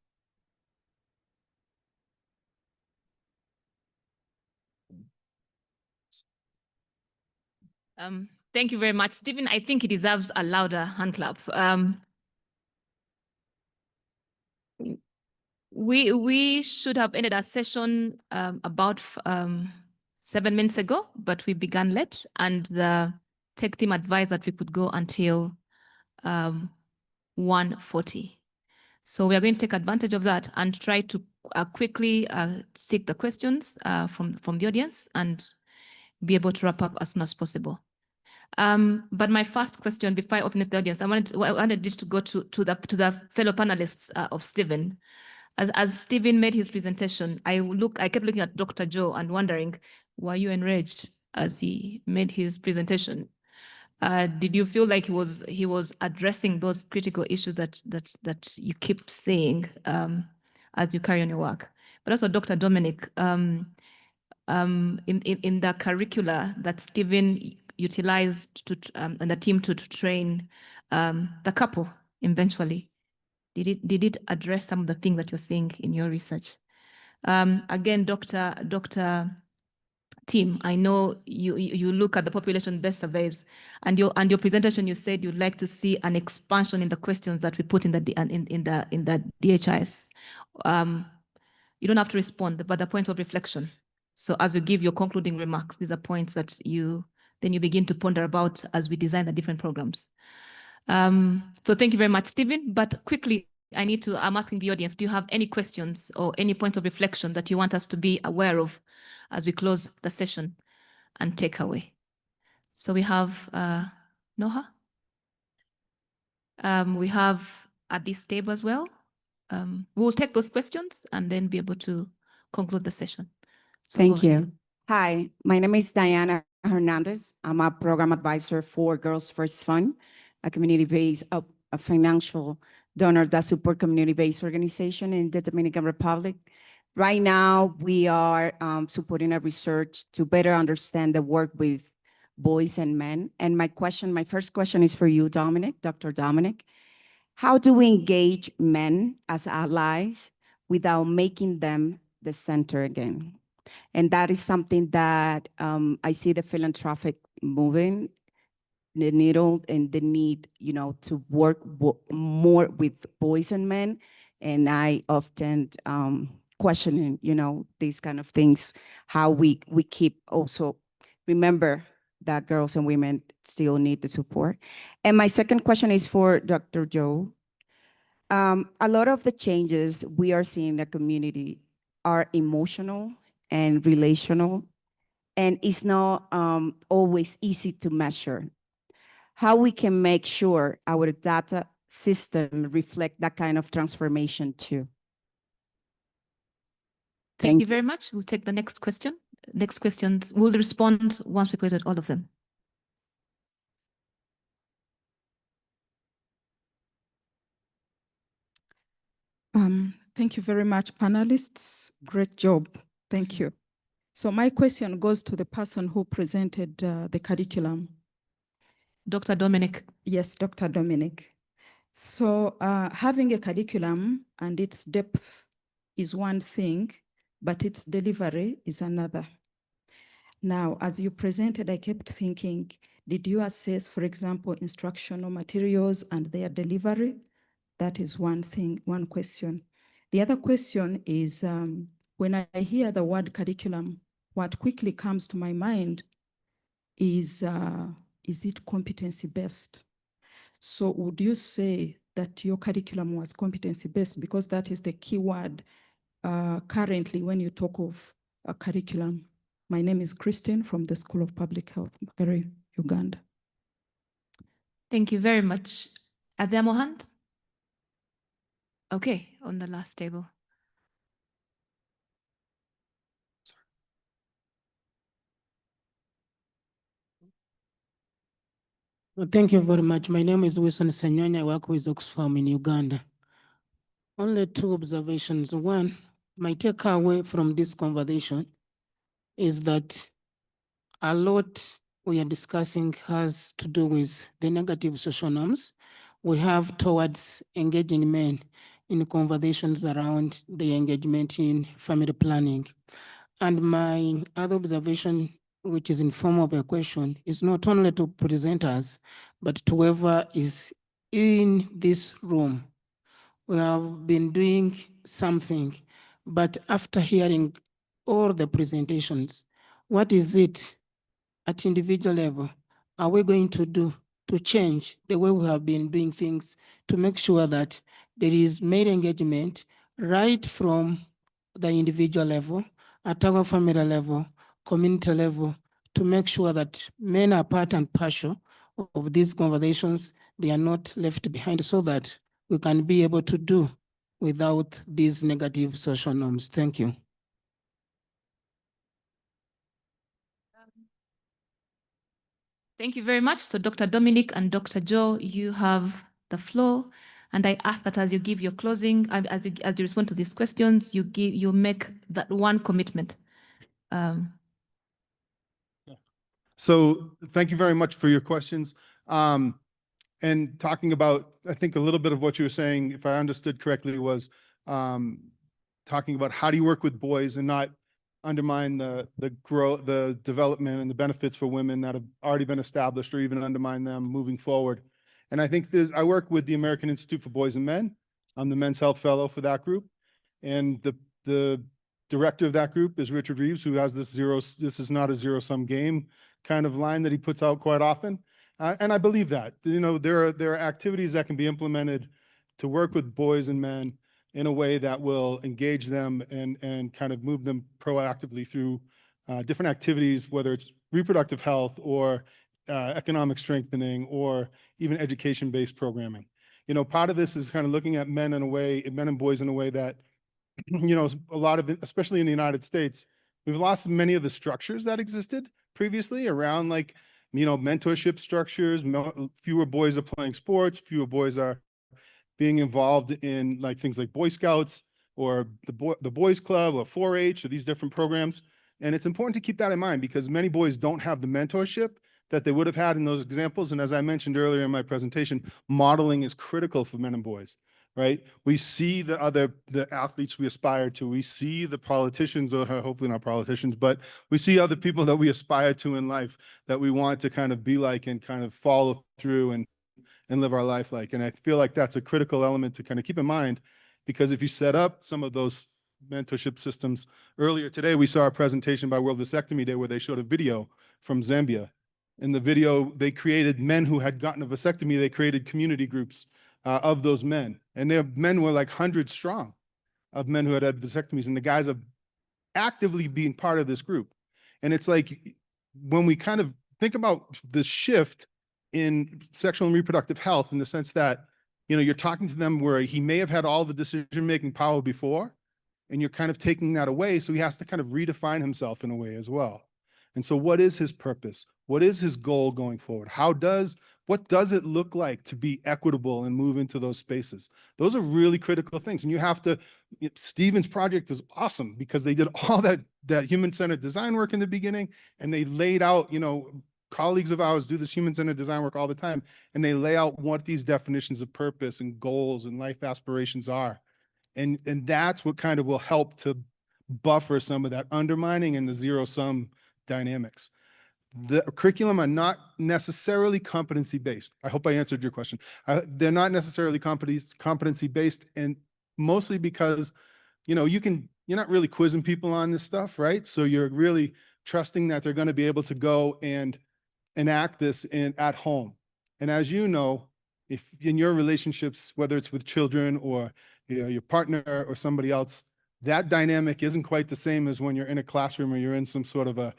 Thank you very much, Stephen. I think he deserves a louder hand clap. We should have ended our session about 7 minutes ago, but we began late, and the tech team advised that we could go until 1:40. So we are going to take advantage of that and try to quickly seek the questions from the audience and be able to wrap up as soon as possible. But my first question, before I open it to the audience, I wanted this to go to the fellow panelists of Stephen. As Stephen made his presentation, I kept looking at Dr. Joe and wondering, were you enraged as he made his presentation? Did you feel like he was addressing those critical issues that you keep saying as you carry on your work? But also, Dr. Dominic, in the curricula that Stephen utilized and the team to train the couple eventually, did it address some of the things that you're seeing in your research? Again, Dr. team, I know you look at the population-based surveys, and your presentation, you said you'd like to see an expansion in the questions that we put in the DHIS. You don't have to respond, but the points of reflection. So as you give your concluding remarks, these are points that you begin to ponder about as we design the different programs. So thank you very much, Stephen. But quickly, I'm asking the audience, do you have any questions or any points of reflection that you want us to be aware of as we close the session and take away? So we have Noha. We have at this table as well. We'll take those questions and then be able to conclude the session. So Thank go ahead. you. Hi, my name is Diana Hernandez. I'm a program advisor for Girls First Fund, a community-based, a financial donor that support community-based organization in the Dominican Republic. Right now, we are supporting a research to better understand the work with boys and men. And my first question is for you, Dominic, Dr. Dominic. How do we engage men as allies without making them the center again? And that is something that I see the philanthropic moving the needle and the need, to work more with boys and men. And I often questioning, these kind of things, how we keep also remember that girls and women still need the support. And my second question is for Dr. Joe. A lot of the changes we are seeing in the community are emotional and relational, and it's not always easy to measure. How we can make sure our data system reflect that kind of transformation too. Thank you very much. We'll take the next question. Next questions, we'll respond once we created all of them. Thank you very much, panelists. Great job. Thank you. So my question goes to the person who presented the curriculum. Dr. Dominic. Yes, Dr. Dominic. So having a curriculum and its depth is one thing, but its delivery is another. Now, as you presented, I kept thinking, did you assess, for example, instructional materials and their delivery? That is one thing, one question. The other question is, when I hear the word curriculum, what quickly comes to my mind is it competency-based? So would you say that your curriculum was competency-based? Because that is the key word currently when you talk of a curriculum. My name is Christine from the School of Public Health, Bogotá, Uganda. Thank you very much. Are there more hands? Okay, on the last table. Well, thank you very much. My name is Wilson Senyonya. I work with Oxfam in Uganda. Only two observations. One, my takeaway from this conversation is that a lot we are discussing has to do with the negative social norms we have towards engaging men in conversations around the engagement in family planning. And my other observation, which is in form of a question, is not only to presenters, but to whoever is in this room. We have been doing something, but after hearing all the presentations, what is it at individual level are we going to do to change the way we have been doing things to make sure that there is male engagement right from the individual level, at our family level, community level, to make sure that men are part and parcel of these conversations, they are not left behind, so that we can be able to do without these negative social norms. Thank you. Thank you very much. So Dr. Dominic and Dr. Joe, you have the floor. And I ask that as you give your closing, as you respond to these questions, you make that one commitment. So thank you very much for your questions. And talking about, I think a little bit of what you were saying, if I understood correctly, was talking about how do you work with boys and not undermine the growth, the development and the benefits for women that have already been established, or even undermine them moving forward. And I think I work with the American Institute for Boys and Men. I'm the Men's Health Fellow for that group. And the director of that group is Richard Reeves, who has this is not a zero-sum game kind of line that he puts out quite often. And I believe that, you know, there are activities that can be implemented to work with boys and men in a way that will engage them and kind of move them proactively through different activities, whether it's reproductive health or economic strengthening or even education-based programming. You know, part of this is kind of looking at men and boys in a way that, you know, a lot of it, especially in the United States, we've lost many of the structures that existed previously around, like, you know, mentorship structures. Fewer boys are playing sports, fewer boys are being involved in like things like Boy Scouts or the Boys Club or 4-H or these different programs. And it's important to keep that in mind because many boys don't have the mentorship that they would have had in those examples. And as I mentioned earlier in my presentation, modeling is critical for men and boys, right? We see the athletes we aspire to, we see the politicians, or hopefully not politicians, but we see other people that we aspire to in life that we want to kind of be like and kind of follow through and live our life like. And I feel like that's a critical element to kind of keep in mind, because if you set up some of those mentorship systems, earlier today, we saw a presentation by World Vasectomy Day where they showed a video from Zambia. In the video, they created men who had gotten a vasectomy, they created community groups of those men. And their men were like 100 strong of men who had had vasectomies, and the guys are actively being part of this group. And it's like, when we kind of think about the shift in sexual and reproductive health, in the sense that, you know, you're talking to them where he may have had all the decision-making power before, and you're kind of taking that away. So he has to kind of redefine himself in a way as well. And so what is his purpose? What is his goal going forward? What does it look like to be equitable and move into those spaces? Those are really critical things. And you have to, Stephen's project is awesome because they did all that human-centered design work in the beginning, and they laid out, you know, colleagues of ours do this human-centered design work all the time, and they lay out what these definitions of purpose and goals and life aspirations are. And that's what kind of will help to buffer some of that undermining and the zero-sum dynamics. The curriculum are not necessarily competency-based. I hope I answered your question. They're not necessarily competency-based, and mostly because, you know, you're not really quizzing people on this stuff, right? So you're really trusting that they're going to be able to go and enact this at home. And as you know, if in your relationships, whether it's with children or, you know, your partner or somebody else, that dynamic isn't quite the same as when you're in a classroom or you're in some sort of a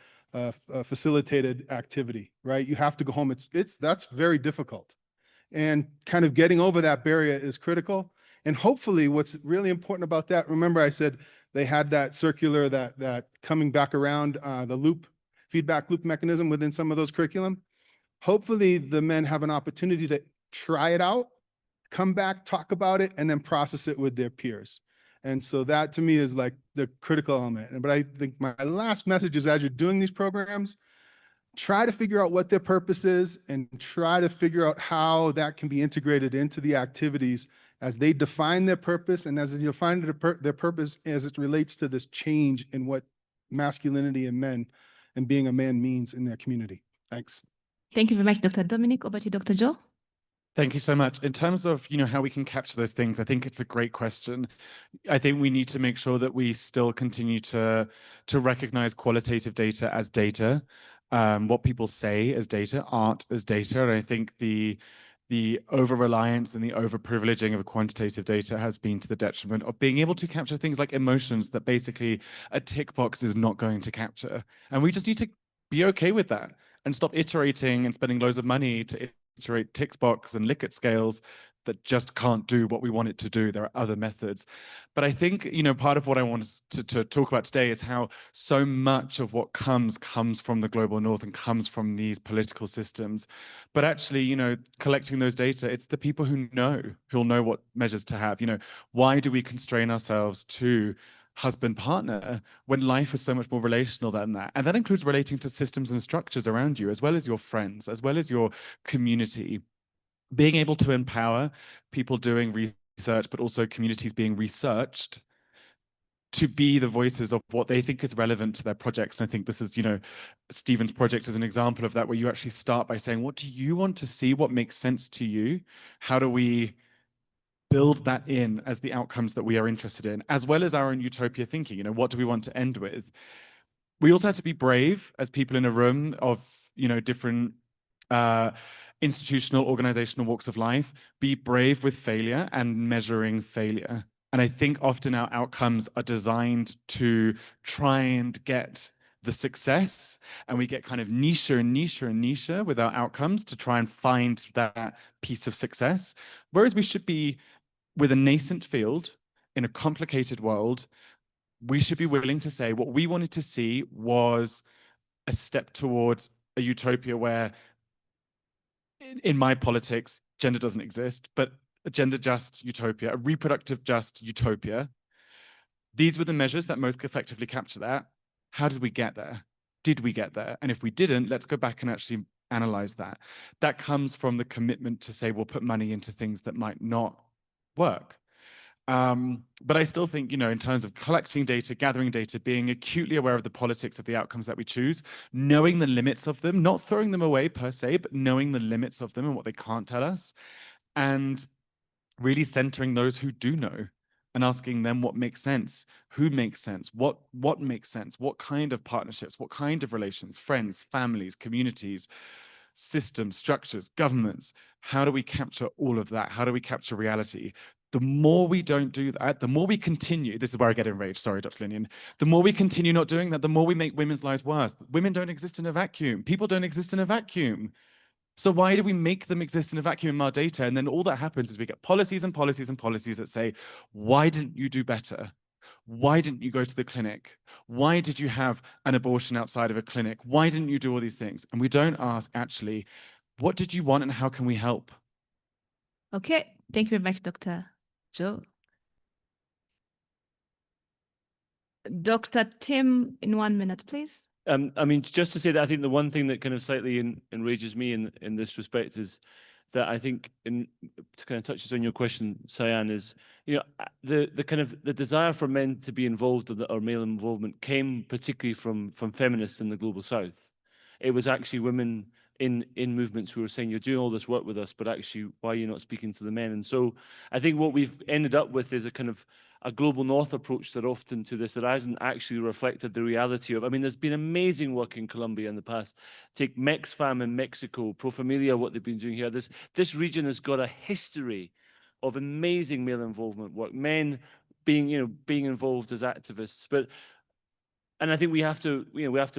facilitated activity, right? You have to go home. That's very difficult. And kind of getting over that barrier is critical. And hopefully what's really important about that, remember I said they had that circular, that coming back around, the feedback loop mechanism within some of those curriculum. Hopefully the men have an opportunity to try it out, come back, talk about it, and then process it with their peers. And so that to me is like the critical element. But I think my last message is, as you're doing these programs, try to figure out what their purpose is and try to figure out how that can be integrated into the activities as they define their purpose and as they define their purpose as it relates to this change in what masculinity and men and being a man means in their community. Thanks. Thank you very much, Dr. Dominic. Over to Dr. Joe. Thank you so much. In terms of, you know, how we can capture those things, I think it's a great question. I think we need to make sure that we still continue to recognize qualitative data as data, what people say as data, art as data. And I think the over-reliance and the over-privileging of quantitative data has been to the detriment of being able to capture things like emotions that basically a tick box is not going to capture. And we just need to be okay with that and stop iterating and spending loads of money to iterate tick box and Likert scales that just can't do what we want it to do. There are other methods. But I think, you know, part of what I wanted to talk about today is how so much of what comes from the global north and comes from these political systems. But actually, you know, collecting those data, it's the people who'll know what measures to have. You know, why do we constrain ourselves to husband partner when life is so much more relational than that? And that includes relating to systems and structures around you, as well as your friends, as well as your community. Being able to empower people doing research, but also communities being researched to be the voices of what they think is relevant to their projects. And I think this is, Stephen's project is an example of that, where you actually start by saying, what do you want to see? What makes sense to you? How do we build that in as the outcomes that we are interested in, as well as our own utopia thinking? What do we want to end with? We also have to be brave as people in a room of, different institutional, organizational walks of life, be brave with failure and measuring failure. And I think often our outcomes are designed to try and get the success, and we get kind of niche with our outcomes to try and find that piece of success. Whereas we should be, with a nascent field in a complicated world, we should be willing to say what we wanted to see was a step towards a utopia where, in my politics, gender doesn't exist, but a gender-just utopia, a reproductive-just utopia. These were the measures that most effectively capture that. How did we get there? Did we get there? And if we didn't, let's go back and actually analyze that. That comes from the commitment to say we'll put money into things that might not work. But I still think, in terms of collecting data, gathering data, being acutely aware of the politics of the outcomes that we choose, knowing the limits of them, not throwing them away per se, but knowing the limits of them and what they can't tell us, and really centering those who do know and asking them what makes sense, who makes sense, what makes sense, what kind of partnerships, what kind of relations, friends, families, communities, systems, structures, governments. How do we capture all of that? How do we capture reality? The more we don't do that, the more we continue, this is where I get enraged, sorry, Dr. Linian, the more we continue not doing that, the more we make women's lives worse. Women don't exist in a vacuum. People don't exist in a vacuum. So why do we make them exist in a vacuum in our data? And then all that happens is we get policies and policies and policies that say, why didn't you do better? Why didn't you go to the clinic? Why did you have an abortion outside of a clinic? Why didn't you do all these things? And we don't ask, actually, what did you want and how can we help? Okay, thank you very much, Dr. Joe. Dr. Tim, in 1 minute, please. Just to say that I think the one thing that kind of slightly enrages me in this respect is that I think, to kind of touches on your question, Cyan, is the desire for men to be involved or male involvement came particularly from feminists in the global South. It was actually women in movements who were saying, you're doing all this work with us, but actually, why are you not speaking to the men? And so I think what we've ended up with is a kind of a global north approach that often to this that hasn't actually reflected the reality of, there's been amazing work in Colombia in the past. Take MexFam in Mexico, Pro Familia, what they've been doing here. This region has got a history of amazing male involvement work, men being involved as activists. And I think we have to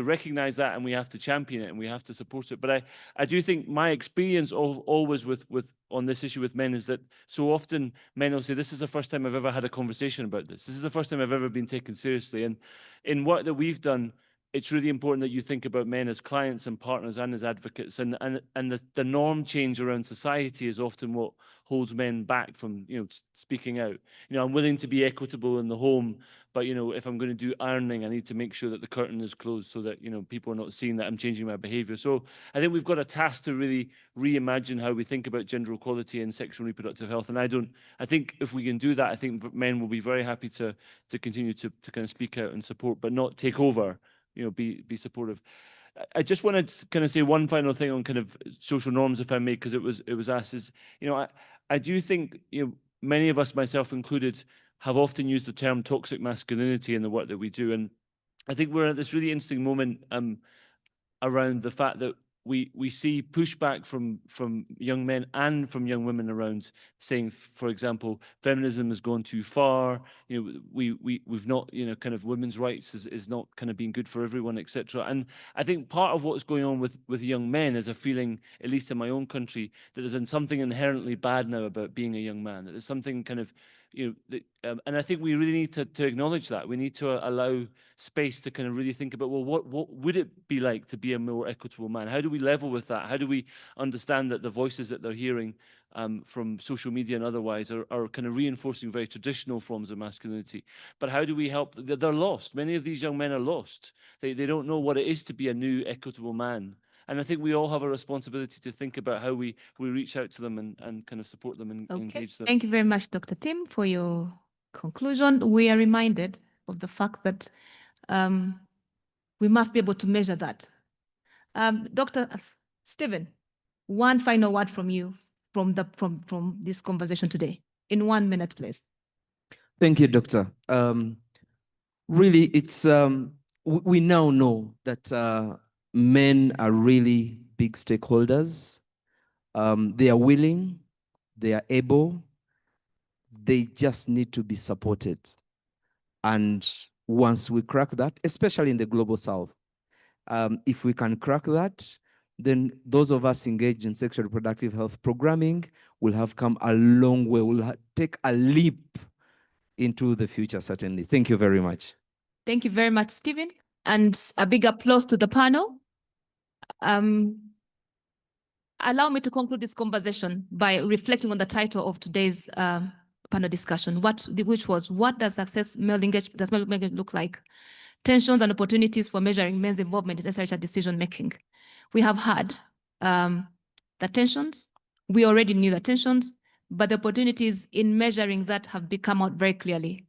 recognize that, and we have to champion it, and we have to support it. But I do think my experience always with on this issue with men is that so often men will say, this is the first time I've ever had a conversation about this. This is the first time I've ever been taken seriously. And in work that we've done, it's really important that you think about men as clients and partners and as advocates. And the norm change around society is often what holds men back from speaking out. I'm willing to be equitable in the home, but if I'm going to do ironing, I need to make sure that the curtain is closed so that people are not seeing that I'm changing my behavior. So I think we've got a task to really reimagine how we think about gender equality and sexual and reproductive health. And I think if we can do that, I think men will be very happy to continue to kind of speak out and support, but not take over. Be supportive. I just wanted to kind of say one final thing on kind of social norms, if I may, because it was asked. Is I do think many of us, myself included, have often used the term toxic masculinity in the work that we do, and I think we're at this really interesting moment around the fact that we see pushback from young men and from young women around saying, for example, feminism has gone too far. We've not, kind of women's rights is not kind of being good for everyone, etc. And I think part of what's going on with young men is a feeling, at least in my own country, that there's something inherently bad now about being a young man. That there's something kind of and I think we really need to acknowledge that. We need to allow space to kind of really think about, well, what would it be like to be a more equitable man? How do we level with that? How do we understand that the voices that they're hearing from social media and otherwise are kind of reinforcing very traditional forms of masculinity? But how do we help? They're lost. Many of these young men are lost. They don't know what it is to be a new equitable man. And I think we all have a responsibility to think about how we reach out to them and kind of support them and engage them. Thank you very much, Dr. Tim, for your conclusion. We are reminded of the fact that we must be able to measure that. Dr. Stephen, one final word from you from this conversation today, in 1 minute, please. Thank you, Doctor. Really, it's we now know that men are really big stakeholders. They are willing, they are able, they just need to be supported. And once we crack that, especially in the global south, if we can crack that, then those of us engaged in sexual reproductive health programming will have come a long way, will take a leap into the future, certainly. Thank you very much. Thank you very much, Stephen. And a big applause to the panel. Allow me to conclude this conversation by reflecting on the title of today's panel discussion, which was, what does male engagement look like? Tensions and opportunities for measuring men's involvement in SRH decision-making. We have had the tensions. We already knew the tensions, but the opportunities in measuring that have become out very clearly.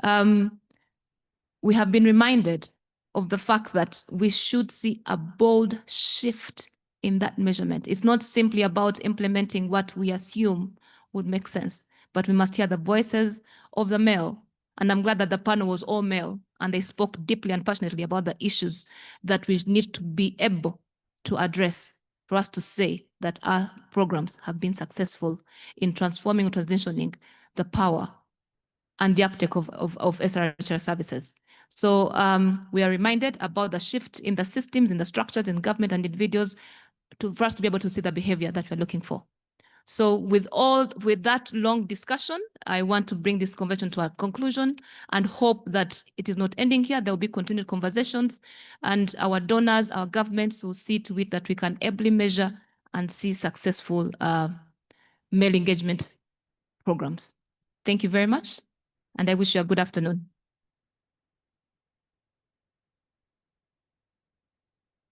We have been reminded of the fact that we should see a bold shift in that measurement. It's not simply about implementing what we assume would make sense, but we must hear the voices of the male. And I'm glad that the panel was all male and they spoke deeply and passionately about the issues that we need to be able to address for us to say that our programs have been successful in transforming and transitioning the power and the uptake of SRH services. So we are reminded about the shift in the systems, in the structures, in government and individuals for us to be able to see the behavior that we're looking for. So with that long discussion, I want to bring this conversation to a conclusion and hope that it is not ending here. There will be continued conversations and our donors, our governments will see to it that we can ably measure and see successful male engagement programs. Thank you very much, and I wish you a good afternoon.